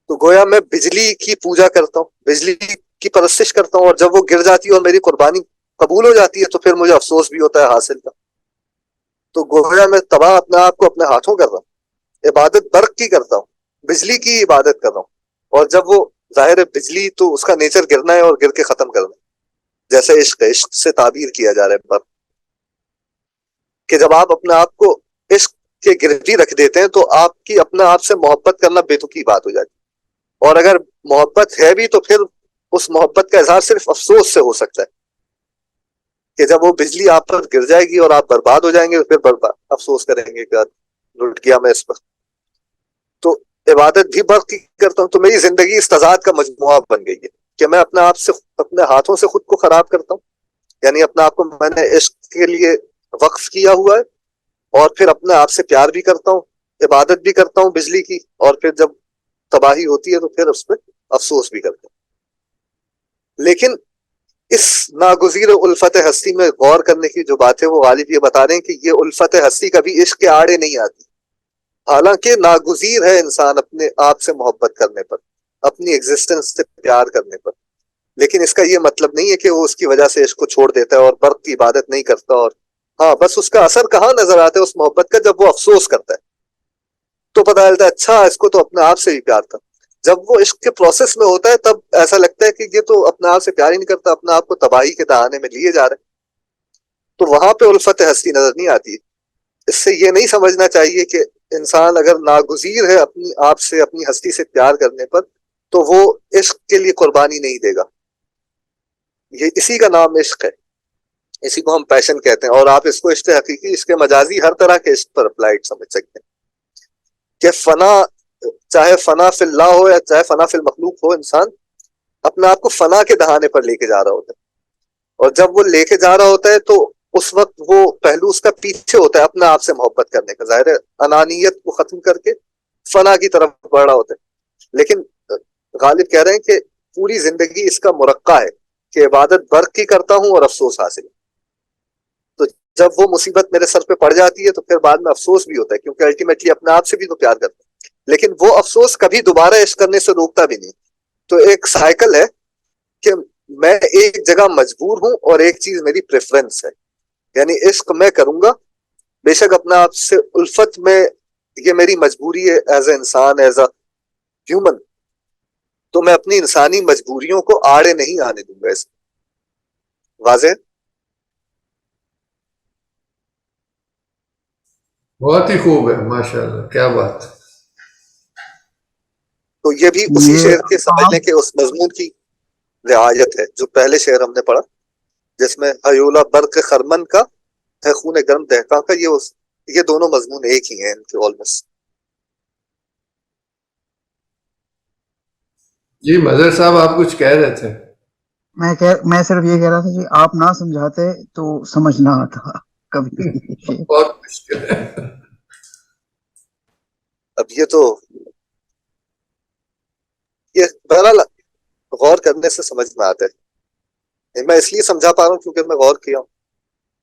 تو گویا میں بجلی کی پوجا کرتا ہوں، بجلی کی پرستش کرتا ہوں، اور جب وہ گر جاتی ہے اور میری قربانی قبول ہو جاتی ہے تو پھر مجھے افسوس بھی ہوتا ہے حاصل کا. تو گویا میں تباہ اپنے آپ کو اپنے ہاتھوں کر رہا ہوں. عبادت برق کی کرتا ہوں، بجلی کی عبادت کر رہا ہوں. اور جب وہ ظاہر ہے بجلی تو اس کا نیچر گرنا ہے اور گر کے ختم کرنا ہے، جیسے عشق سے تعبیر کیا جا رہا ہے برق. کہ جب آپ اپنے آپ کو عشق کے گروی رکھ دیتے ہیں تو آپ کی اپنے آپ سے محبت کرنا بے تکی بات ہو جاتی ہے. اور اگر محبت ہے بھی تو پھر اس محبت کا اظہار صرف افسوس سے ہو سکتا ہے، کہ جب وہ بجلی آپ پر گر جائے گی اور آپ برباد ہو جائیں گے تو پھر افسوس کریں گے کہ لٹ گیا میں اس پر. تو عبادت بھی برق کی کرتا ہوں. تو میری زندگی اس تضاد کا مجموعہ بن گئی ہے کہ میں اپنے آپ سے، اپنے ہاتھوں سے خود کو خراب کرتا ہوں، یعنی اپنے آپ کو میں نے عشق کے لیے وقف کیا ہوا ہے، اور پھر اپنے آپ سے پیار بھی کرتا ہوں، عبادت بھی کرتا ہوں بجلی کی، اور پھر جب تباہی ہوتی ہے تو پھر اس پہ افسوس بھی کرتا ہوں. لیکن اس ناگزیر الفت ہستی میں غور کرنے کی جو بات ہے وہ غالب یہ بتا رہے ہیں کہ یہ الفت ہستی کبھی عشق کے آڑے نہیں آتی. حالانکہ ناگزیر ہے انسان اپنے آپ سے محبت کرنے پر، اپنی ایگزسٹنس سے پیار کرنے پر، لیکن اس کا یہ مطلب نہیں ہے کہ وہ اس کی وجہ سے عشق کو چھوڑ دیتا ہے اور برق کی عبادت نہیں کرتا اور ہاں بس اس کا اثر کہاں نظر آتا ہے اس محبت کا؟ جب وہ افسوس کرتا ہے تو پتہ چلتا ہے اچھا اس کو تو اپنے آپ سے ہی پیار تھا. جب وہ عشق کے پروسیس میں ہوتا ہے تب ایسا لگتا ہے کہ یہ تو اپنے آپ سے پیار ہی نہیں کرتا, اپنے آپ کو تباہی کے دہانے میں لیے جا رہے ہیں. تو وہاں پہ الفت ہستی نظر نہیں آتی. اس سے یہ نہیں سمجھنا چاہیے کہ انسان اگر ناگزیر ہے اپنی آپ سے, اپنی ہستی سے پیار کرنے پر, تو وہ عشق کے لیے قربانی نہیں دے گا. یہ اسی کا نام عشق ہے, اسی کو ہم پیشن کہتے ہیں. اور آپ اس کو عشق حقیقی, عشق مجازی, ہر طرح کے عشق پر اپلائڈ سمجھ سکتے ہیں کہ فنا, چاہے فنا فی اللہ ہو یا چاہے فنا فی المخلوق ہو, انسان اپنے آپ کو فنا کے دہانے پر لے کے جا رہا ہوتا ہے. اور جب وہ لے کے جا رہا ہوتا ہے تو اس وقت وہ پہلو اس کا پیچھے ہوتا ہے اپنے آپ سے محبت کرنے کا. ظاہر ہے انانیت کو ختم کر کے فنا کی طرف بڑھ رہا ہوتا ہے. لیکن غالب کہہ رہے ہیں کہ پوری زندگی اس کا مرقع ہے کہ عبادت برق کی کرتا ہوں اور افسوس حاصل. تو جب وہ مصیبت میرے سر پہ پڑ جاتی ہے تو پھر بعد میں افسوس بھی ہوتا ہے, کیونکہ الٹیمیٹلی اپنے آپ سے بھی تو پیار کرتا ہے. لیکن وہ افسوس کبھی دوبارہ عشق کرنے سے روکتا بھی نہیں. تو ایک سائیکل ہے کہ میں ایک جگہ مجبور ہوں اور ایک چیز میری پریفرنس ہے. یعنی عشق میں کروں گا بے شک اپنے آپ سے الفت میں, یہ میری مجبوری ہے ایز اے انسان, ایز اے ہیومن. تو میں اپنی انسانی مجبوریوں کو آڑے نہیں آنے دوں گا. اس واضح؟ بہت ہی خوب ہے, ماشاءاللہ, کیا بات. تو یہ بھی اسی شعر کے سمجھنے کے اس مضمون کی رعایت ہے جو پہلے شعر ہم نے پڑھا, جس میں ہیولا برق خرمن کا ہے خون گرم دہقاں کا. یہ دونوں مضمون ایک ہی ہیں ان کے آلموسٹ. جی مظہر صاحب آپ کچھ کہہ رہے تھے. میں صرف یہ کہہ رہا تھا کہ آپ نہ سمجھاتے تو سمجھ نہ آتا کبھی. بہت مشکل ہے. اب یہ بہرحال غور کرنے سے سمجھ میں آتا ہے. میں اس لیے سمجھا پا رہا ہوں کیونکہ میں غور کیا ہوں.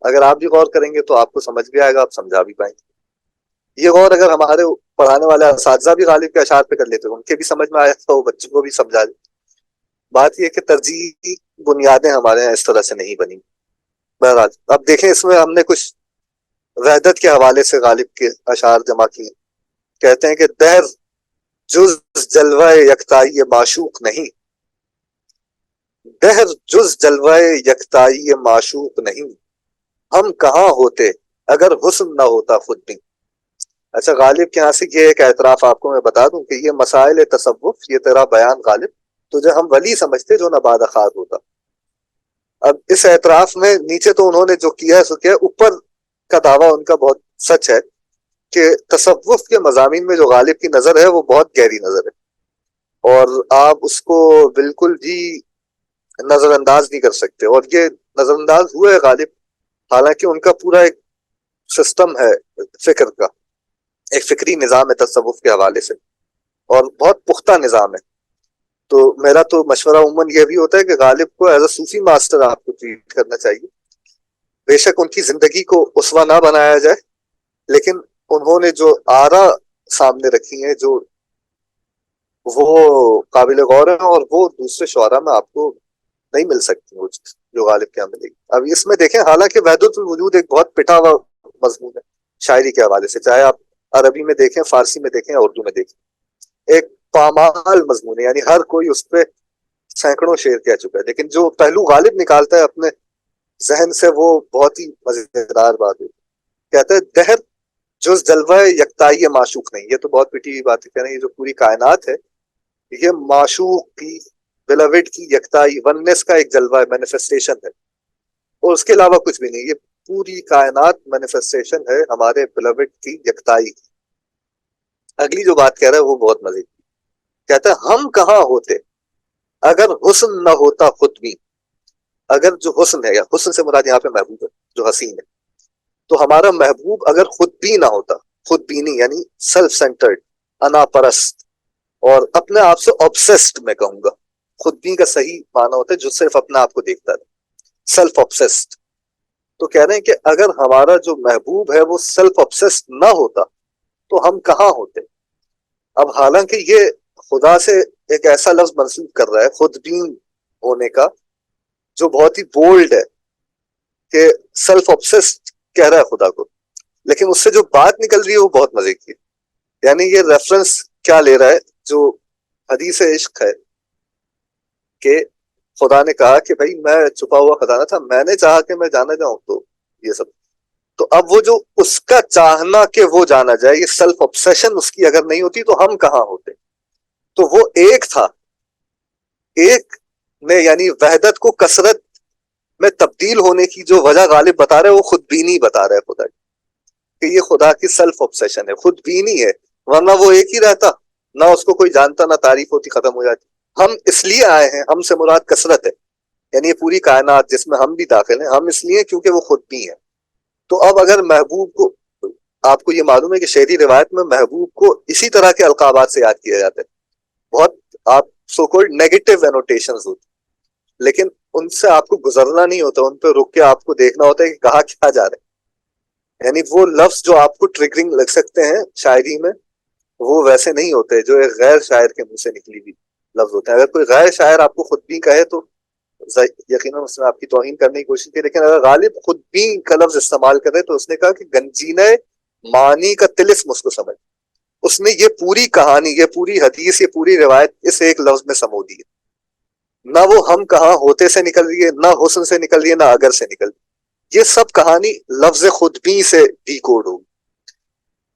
اگر آپ بھی غور کریں گے تو آپ کو سمجھ بھی آئے گا, آپ سمجھا بھی پائیں گے. یہ غور اگر ہمارے پڑھانے والے اساتذہ بھی غالب کے اشعار پہ کر لیتے, ان کے بھی سمجھ میں آیا تو وہ بچوں کو بھی سمجھا دے. بات یہ کہ ترجیحی بنیادیں ہمارے یہاں اس طرح سے نہیں بنی. بہرحال اب دیکھیں, اس میں ہم نے کچھ وحدت کے حوالے سے غالب کے اشعار جمع کیے. کہتے ہیں کہ دہر جز جلوہ یکتائی معشوق نہیں, دہر جز جلوہ یکتائی معشوق نہیں, ہم کہاں ہوتے اگر حسن نہ ہوتا خود بھی. اچھا غالب کے یہاں سے یہ ایک اعتراف آپ کو میں بتا دوں کہ یہ مسائل تصوف, یہ تیرا بیان غالب تجھے ہم ولی سمجھتے جو نباد خار ہوتا. اب اس اعتراف میں نیچے تو انہوں نے جو کیا ہے سو کیا, اوپر کا دعویٰ ان کا بہت سچ ہے کہ تصوف کے مضامین میں جو غالب کی نظر ہے وہ بہت گہری نظر ہے, اور آپ اس کو بالکل بھی نظر انداز نہیں کر سکتے. اور یہ نظر انداز ہوئے غالب, حالانکہ ان کا پورا ایک سسٹم ہے فکر کا, ایک فکری نظام ہے تصوف کے حوالے سے, اور بہت پختہ نظام ہے. تو میرا تو مشورہ عموماً یہ بھی ہوتا ہے کہ غالب کو ایز اے صوفی ماسٹر آپ کو ٹریٹ کرنا چاہیے. بے شک ان کی زندگی کو اسوہ نہ بنایا جائے, لیکن انہوں نے جو آرا سامنے رکھی ہیں جو وہ قابل غور ہیں, اور وہ دوسرے شعراء میں آپ کو نہیں مل سکتی وہ چیز جو غالب کے یہاں ملے گی. اب اس میں دیکھیں, حالانکہ وحدت الوجود ایک بہت پٹا ہوا مضمون ہے شاعری کے حوالے سے, چاہے آپ عربی میں دیکھیں, فارسی میں دیکھیں, اردو میں دیکھیں, ایک پامال مضمون ہے. یعنی ہر کوئی اس پہ سینکڑوں شعر کہہ چکا ہے, لیکن جو پہلو غالب نکالتا ہے اپنے ذہن سے وہ بہت ہی مزیدار بات ہے. کہتا ہے دہر جز جلوہ یکتائی معشوق نہیں. یہ تو بہت پٹی ہوئی بات ہے, کہہ رہے ہیں یہ جو پوری کائنات ہے یہ معشوق کی, بیلوڈ کی یکتائی, وننس کا ایک جلوہ ہے, مینیفیسٹیشن ہے, اور اس کے علاوہ کچھ بھی نہیں. یہ پوری کائنات مینیفیسٹیشن ہے ہمارے بیلوڈ کی یکتائی کی. اگلی جو بات کہہ رہا ہے وہ بہت مزے کی. کہتا ہے ہم کہاں ہوتے اگر حسن نہ ہوتا خود بھی. اگر جو حسن ہے, یا حسن سے مراد یہاں پہ محبوب ہے جو حسین ہے, تو ہمارا محبوب اگر خود بھی نہ ہوتا, خود بینی یعنی سیلف سینٹرڈ, انا پرست, اور اپنے آپ سے آبسیسڈ میں کہوں گا. خود بھی کا صحیح معنی ہوتا ہے جو صرف اپنے آپ کو دیکھتا ہے, سیلف آبسیسڈ. تو کہہ رہے ہیں کہ اگر ہمارا جو محبوب ہے وہ سیلف آبسیسڈ نہ ہوتا تو ہم کہاں ہوتے. اب حالانکہ یہ خدا سے ایک ایسا لفظ منسوب کر رہا ہے خود بین ہونے کا جو بہت ہی بولڈ ہے, کہ سیلف آبسیسڈ کہہ رہا ہے خدا کو, لیکن اس سے جو بات نکل رہی ہے وہ بہت مزے کی ہے. یعنی یہ ریفرنس کیا لے رہا ہے, جو حدیث عشق ہے کہ خدا نے کہا کہ بھائی میں چھپا ہوا خزانہ تھا, میں نے چاہا کہ میں جانا جاؤں, تو یہ سب. تو اب وہ جو اس کا چاہنا کہ وہ جانا جائے, یہ سیلف obsession اس کی اگر نہیں ہوتی تو ہم کہاں ہوتے. تو وہ ایک تھا, ایک میں یعنی وحدت کو کثرت میں تبدیل ہونے کی جو وجہ غالب بتا رہا ہے وہ خود بینی بتا رہا ہے خدا کی, کہ یہ خدا کی سیلف obsession ہے, خود بینی ہے, ورنہ وہ ایک ہی رہتا, نہ اس کو کوئی جانتا, نہ تعریف ہوتی, ختم ہو جاتی. ہم اس لیے آئے ہیں, ہم سے مراد کثرت ہے, یعنی یہ پوری کائنات جس میں ہم بھی داخل ہیں, ہم اس لیے کیونکہ وہ خود بھی ہیں. تو اب اگر محبوب کو, آپ کو یہ معلوم ہے کہ شعری روایت میں محبوب کو اسی طرح کے القابات سے یاد کیا جاتا ہے, بہت آپ سو کالڈ نیگیٹو اینوٹیشنز ہوتی, لیکن ان سے آپ کو گزرنا نہیں ہوتا, ان پہ رک کے آپ کو دیکھنا ہوتا ہے کہ کہا کیا جا رہا ہے. یعنی وہ لفظ جو آپ کو ٹریگرنگ لگ سکتے ہیں شاعری میں, وہ ویسے نہیں ہوتے جو ایک غیر شاعر کے منہ سے نکلی ہوئی لفظ ہوتے ہیں. اگر کوئی غیر شاعر آپ کو خود بھی کہے تو یقیناً اس نے آپ کی توہین کرنے کی کوشش کی, لیکن اگر غالب خود بھی کا لفظ استعمال کرے تو اس نے کہا کہ گنجینہ معنی کا طلسم اس کو سمجھ. اس نے یہ پوری کہانی, یہ پوری حدیث, یہ پوری روایت اس ایک لفظ میں سمو دی ہے. نہ وہ ہم کہاں ہوتے سے نکل رہی ہے, نہ حسن سے نکل رہی ہے, نہ اگر سے نکل رہی ہے. یہ سب کہانی لفظ خود بھی سے ڈی کوڈ ہوگی.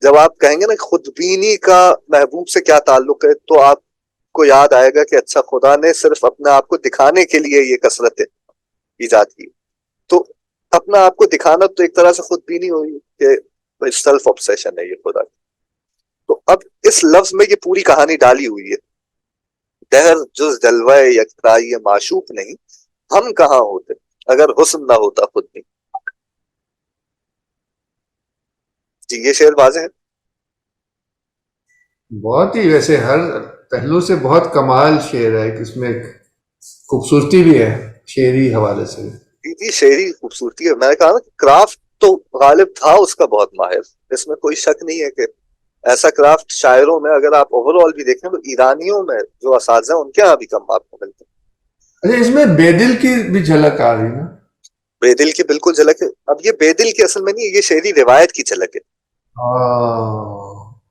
جب آپ کہیں گے نا خود بینی کا محبوب سے کیا تعلق ہے, تو آپ کو یاد آئے گا کہ اچھا خدا نے صرف اپنے آپ کو دکھانے کے لیے یہ کثرت ایجاد کی. تو اپنا آپ کو دکھانا تو ایک طرح سے خود بینی ہوئی کہ سیلف obsession ہے یہ خدا کی. تو اب اس لفظ میں یہ پوری کہانی ڈالی ہوئی ہے, دہر جز جلوہ یکتائی معشوق نہیں, ہم کہاں ہوتے اگر حسن نہ ہوتا خود بھی. جی یہ شعر واضح ہے, بہت ہی ویسے ہر پہلو سے بہت کمال شعر ہے, کہ اس میں خوبصورتی بھی ہے شعری حوالے سے. جی شعری خوبصورتی ہے. میں نے کہا نا کرافٹ تو غالب تھا اس کا بہت ماہر, اس میں کوئی شک نہیں ہے کہ ایسا کرافٹ شاعروں میں اگر آپ اوور آل بھی دیکھیں تو ایرانیوں میں جو اساتذہ ہیں ان کے یہاں بھی کم آپ کو ملتے ہیں. اچھا, اس میں بے دل کی بھی جھلک آ رہی نا؟ بے دل کی بالکل جھلک ہے. اب یہ بے دل کی اصل میں نہیں, یہ شعری روایت کی جھلک ہے.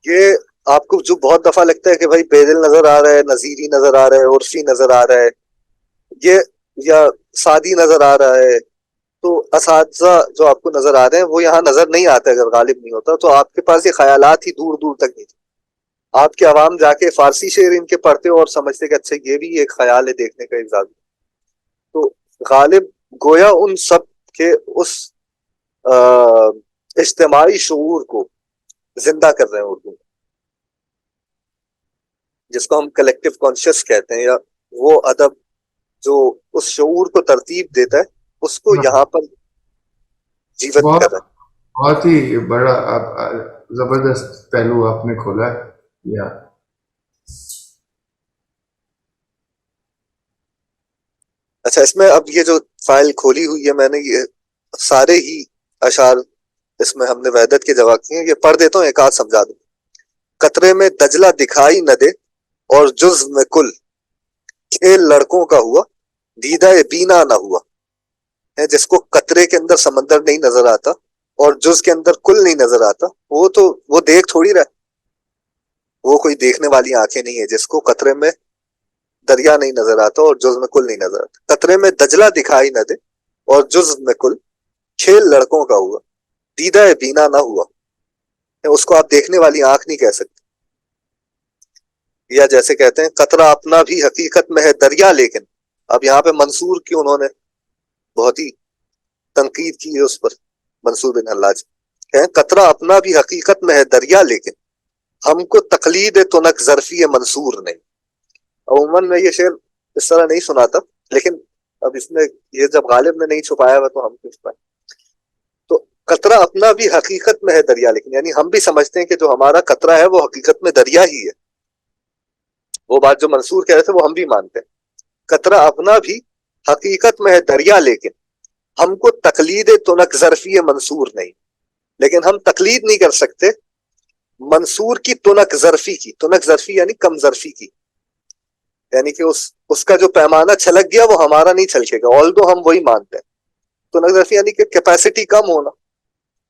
یہ آپ کو جو بہت دفعہ لگتا ہے کہ بھائی بے دل نظر آ رہا ہے, نظیری نظر آ رہا ہے, عرفی نظر آ رہا ہے, یہ یا سادی نظر آ رہا ہے, تو اساتذہ جو آپ کو نظر آ رہے ہیں وہ یہاں نظر نہیں آتے. اگر غالب نہیں ہوتا تو آپ کے پاس یہ خیالات ہی دور دور تک نہیں تھے. آپ کے عوام جا کے فارسی شعر ان کے پڑھتے ہو اور سمجھتے کہ اچھا یہ بھی ایک خیال ہے دیکھنے کا اجازت. تو غالب گویا ان سب کے اس اجتماعی شعور کو زندہ کر رہے ہیں اردو میں, جس کو ہم کلیکٹیو کانشیس کہتے ہیں, یا وہ ادب جو اس شعور کو ترتیب دیتا ہے اس کو یہاں پر جیوت کر رہا ہے. بہت ہی بڑا زبردست پہلو آپ نے کھولا ہے. یا اچھا, اس میں اب یہ جو فائل کھولی ہوئی ہے میں نے, یہ سارے ہی اشعار اس میں ہم نے وحدت کے جواب کیے ہیں. یہ پڑھ دیتا ہوں, ایک آدھ سمجھا دوں. قطرے میں دجلہ دکھائی نہ دے اور جز میں کل, کھیل لڑکوں کا ہوا دیدہ بینا نہ ہوا. جس کو قطرے کے اندر سمندر نہیں نظر آتا اور جز کے اندر کل نہیں نظر آتا, وہ دیکھ تھوڑی رہا, وہ کوئی دیکھنے والی آنکھیں نہیں ہے. جس کو قطرے میں دریا نہیں نظر آتا اور جز میں کل نہیں نظر آتا. قطرے میں دجلہ دکھائی نہ دے اور جز میں کل, کھیل لڑکوں کا ہوا دیدہ بینا نہ ہوا. اس کو آپ دیکھنے والی آنکھ نہیں کہہ سکتے. یا جیسے کہتے ہیں قطرہ اپنا بھی حقیقت میں ہے دریا, لیکن اب یہاں پہ منصور کی انہوں نے بہت ہی تنقید کی ہے اس پر. منصور بن حلاج کہیں قطرہ اپنا بھی حقیقت میں ہے دریا, لیکن ہم کو تقلید تنک ظرفی منصور نہیں. عموماً میں یہ شعر اس طرح نہیں سناتا, لیکن اب اس میں یہ جب غالب نے نہیں چھپایا ہوا تو ہم کیوں چھپائیں. تو قطرہ اپنا بھی حقیقت میں ہے دریا, لیکن یعنی ہم بھی سمجھتے ہیں کہ جو ہمارا قطرہ ہے وہ حقیقت میں دریا ہی ہے. وہ بات جو منصور کہہ رہے تھے وہ ہم بھی مانتے ہیں. قطرہ اپنا بھی حقیقت میں ہے دریا, لیکن ہم کو تقلید تنک ظرفی منصور نہیں. لیکن ہم تقلید نہیں کر سکتے منصور کی تنک ظرفی کی. تنک ظرفی یعنی کم ظرفی کی, یعنی کہ اس کا جو پیمانہ چھلک گیا وہ ہمارا نہیں چھلکے گا, آلدو ہم وہی مانتے ہیں. تنک ظرفی یعنی کہ کیپیسٹی کم ہونا.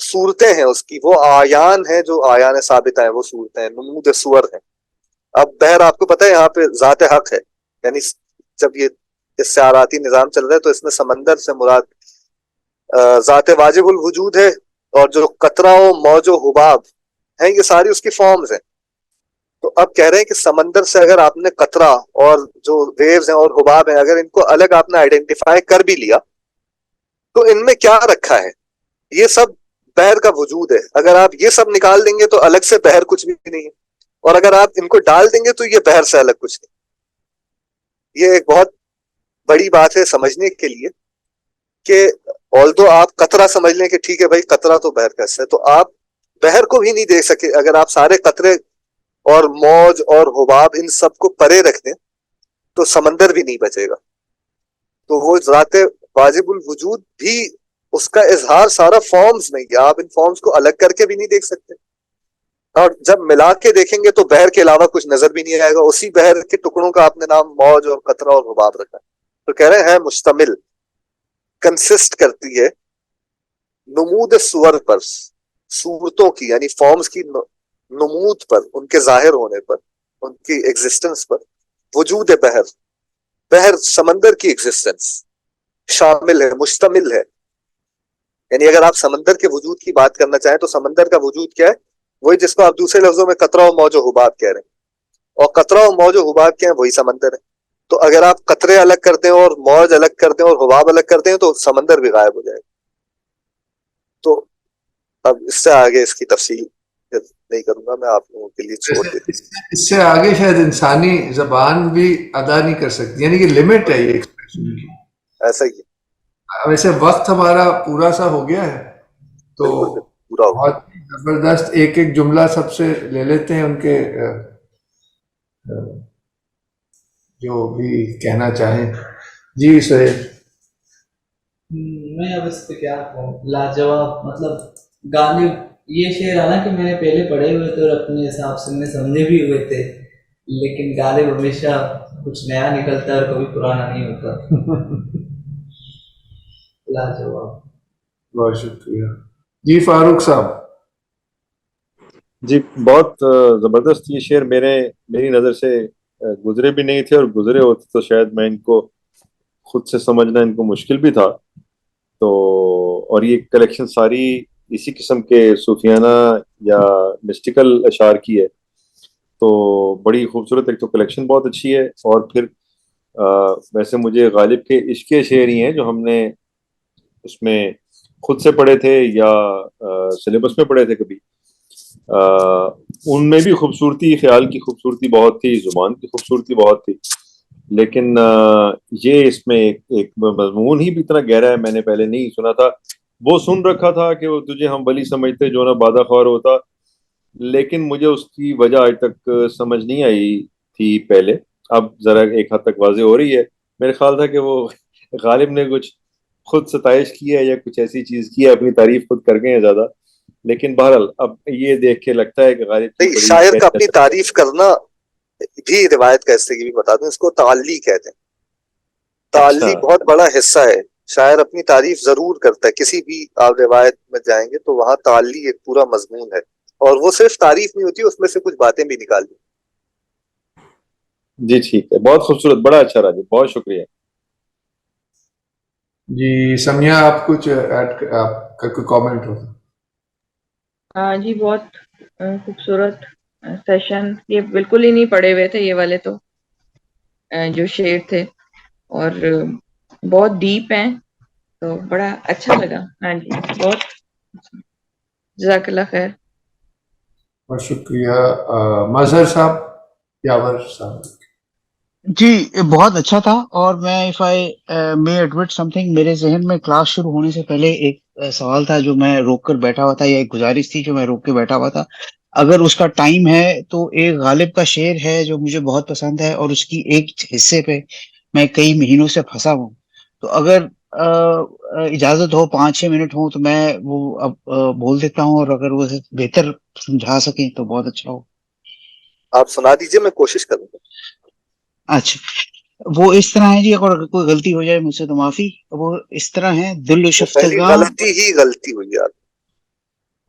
صورتیں ہیں اس کی، وہ آیان ہیں جو آیان ثابت ہیں، وہ صورتیں ہیں، نمود سور ہیں. اب بہر آپ کو پتہ ہے یہاں پہ ذات حق ہے، یعنی جب یہ استعاراتی نظام چل رہا ہے تو اس میں سمندر سے مراد ذات واجب الوجود ہے، اور جو قطرہ و موج و حباب ہیں یہ ساری اس کی فارمز ہیں. تو اب کہہ رہے ہیں کہ سمندر سے اگر آپ نے قطرہ اور جو ویوز ہیں اور حباب ہیں اگر ان کو الگ آپ نے آئیڈینٹیفائی کر بھی لیا تو ان میں کیا رکھا ہے؟ یہ سب بحر کا وجود ہے. اگر آپ یہ سب نکال دیں گے تو الگ سے بحر کچھ بھی نہیں ہے، اور اگر آپ ان کو ڈال دیں گے تو یہ بحر سے الگ کچھ نہیں. یہ ایک بہت بڑی بات ہے سمجھنے کے لیے کہ although آپ قطرہ سمجھ لیں کہ ٹھیک ہے بھائی قطرہ تو بحر کا حصہ ہے، تو آپ بحر کو بھی نہیں دیکھ سکے. اگر آپ سارے قطرے اور موج اور حباب ان سب کو پرے رکھ دیں تو سمندر بھی نہیں بچے گا. تو وہ ذات واجب الوجود بھی اس کا اظہار سارا فارمز میں ہے، آپ ان فارمز کو الگ کر کے بھی نہیں دیکھ سکتے، اور جب ملا کے دیکھیں گے تو بحر کے علاوہ کچھ نظر بھی نہیں آئے گا. اسی بحر کے ٹکڑوں کا آپ نے نام موج اور قطرہ اور حباب رکھا. تو کہہ رہے ہیں مشتمل، کنسسٹ کرتی ہے نمود سور پر، صورتوں کی یعنی فارمز کی نمود پر، ان کے ظاہر ہونے پر، ان کی ایگزسٹنس پر. وجود بحر، بحر سمندر کی ایگزسٹنس شامل ہے، مشتمل ہے. یعنی اگر آپ سمندر کے وجود کی بات کرنا چاہیں تو سمندر کا وجود کیا ہے؟ وہی جس کو آپ دوسرے لفظوں میں قطرہ و موج و حباب کہہ رہے ہیں، اور قطرہ و موج و حباب کیا ہیں؟ وہی سمندر ہے. تو اگر آپ قطرے الگ کر دیں اور موج الگ کر دیں اور حباب الگ کر دیں تو سمندر بھی غائب ہو جائے گا. تو اب اس سے آگے اس کی تفصیل نہیں کروں گا، میں آپ لوگوں کے لیے چھوڑ دیتا ہوں. اس سے آگے شاید انسانی زبان بھی ادا نہیں کر سکتی، یعنی کہ لمٹ ہے یہ ایکسپریشن کی. ایسا ہی ویسے وقت ہمارا پورا سا ہو گیا ہے تو بالکل پورا ہوگا. بہت زبردست ایک ایک جملہ سب سے لے لیتے ہیں، ان کے جو بھی کہنا چاہیں. جی سہیل. میں اب اس پہ کیا کہوں، لاجواب. مطلب غالب یہ شعر حالانکہ میں نے پہلے پڑھے ہوئے تھے اور اپنے حساب سے میں سمجھے بھی ہوئے تھے، لیکن غالب ہمیشہ کچھ نیا نکلتا ہے اور کبھی پرانا نہیں ہوتا. لاجواب. بہت شکریہ. جی فاروق صاحب. جی بہت زبردست. یہ شعر میری نظر سے گزرے بھی نہیں تھے، اور گزرے ہوتے تو شاید میں ان کو خود سے سمجھنا ان کو مشکل بھی تھا. تو اور یہ کلیکشن ساری اسی قسم کے صوفیانہ یا مسٹیکل اشعار کی ہے، تو بڑی خوبصورت. ایک تو کلیکشن بہت اچھی ہے، اور پھر ویسے مجھے غالب کے عشق شعر ہی ہیں جو ہم نے اس میں خود سے پڑھے تھے یا سلیبس میں پڑھے تھے کبھی. ان میں بھی خوبصورتی، خیال کی خوبصورتی بہت تھی، زبان کی خوبصورتی بہت تھی، لیکن یہ اس میں ایک مضمون ہی بھی اتنا گہرا ہے، میں نے پہلے نہیں سنا تھا. وہ سن رکھا تھا کہ وہ تجھے ہم ولی سمجھتے جو نہ بادہ خوار ہوتا، لیکن مجھے اس کی وجہ آج تک سمجھ نہیں آئی تھی پہلے. اب ذرا ایک حد تک واضح ہو رہی ہے. میرے خیال تھا کہ وہ غالب نے کچھ خود ستائش کی ہے یا کچھ ایسی چیز کی ہے، اپنی تعریف خود کر گئے ہیں زیادہ. لیکن بہرحال اب یہ دیکھ کے لگتا ہے کہ غالب کی بڑی شاعر کا اپنی تعریف کرنا بھی روایت کا حصے کی بھی بتا دوں، اس کو تعلی کہتے ہیں. تعلی بہت بڑا حصہ ہے. شاعر اپنی تعریف ضرور کرتا ہے، کسی بھی آپ روایت میں جائیں گے تو وہاں تعلی ایک پورا مضمون ہے، اور وہ صرف تعریف نہیں ہوتی، اس میں سے کچھ باتیں بھی نکال دی. جی ٹھیک ہے، بہت خوبصورت، بڑا اچھا راجی، بہت شکریہ. جی سمیہ آپ کچھ ایڈ، آپ کا کوئی کامنٹ ہو؟ ہاں جی، بہت خوبصورت سیشن. یہ بالکل ہی نہیں پڑھے ہوئے تھے یہ والے تو جو شعر تھے، اور بہت ڈیپ ہیں، تو بڑا اچھا لگا. ہاں جی، بہت جزاک اللہ خیر. بہت شکریہ. مظہر صاحب، یاور صاحب. جی بہت اچھا تھا. اور میں if I may admit some thing, میرے ذہن میں کلاس شروع ہونے سے پہلے ایک سوال تھا جو میں روک کر بیٹھا ہوا تھا، یا ایک گزارش تھی جو میں روک کے بیٹھا ہوا تھا. اگر اس کا ٹائم ہے تو ایک غالب کا شعر ہے جو مجھے بہت پسند ہے، اور اس کی ایک حصے پہ میں کئی مہینوں سے پھنسا ہوں. تو اگر اجازت ہو 5-6 منٹ ہوں تو میں وہ اب بول دیتا ہوں، اور اگر وہ بہتر سمجھا سکیں تو بہت اچھا ہو. آپ سنا دیجئے، میں کوشش کروں گا. اچھا، وہ اس طرح ہے جی، اگر کوئی غلطی ہو جائے مجھ سے تو معافی. وہ اس طرح ہے: دل و وہ پہلی شفتگاں. غلطی ہی غلطی ہوئی یار.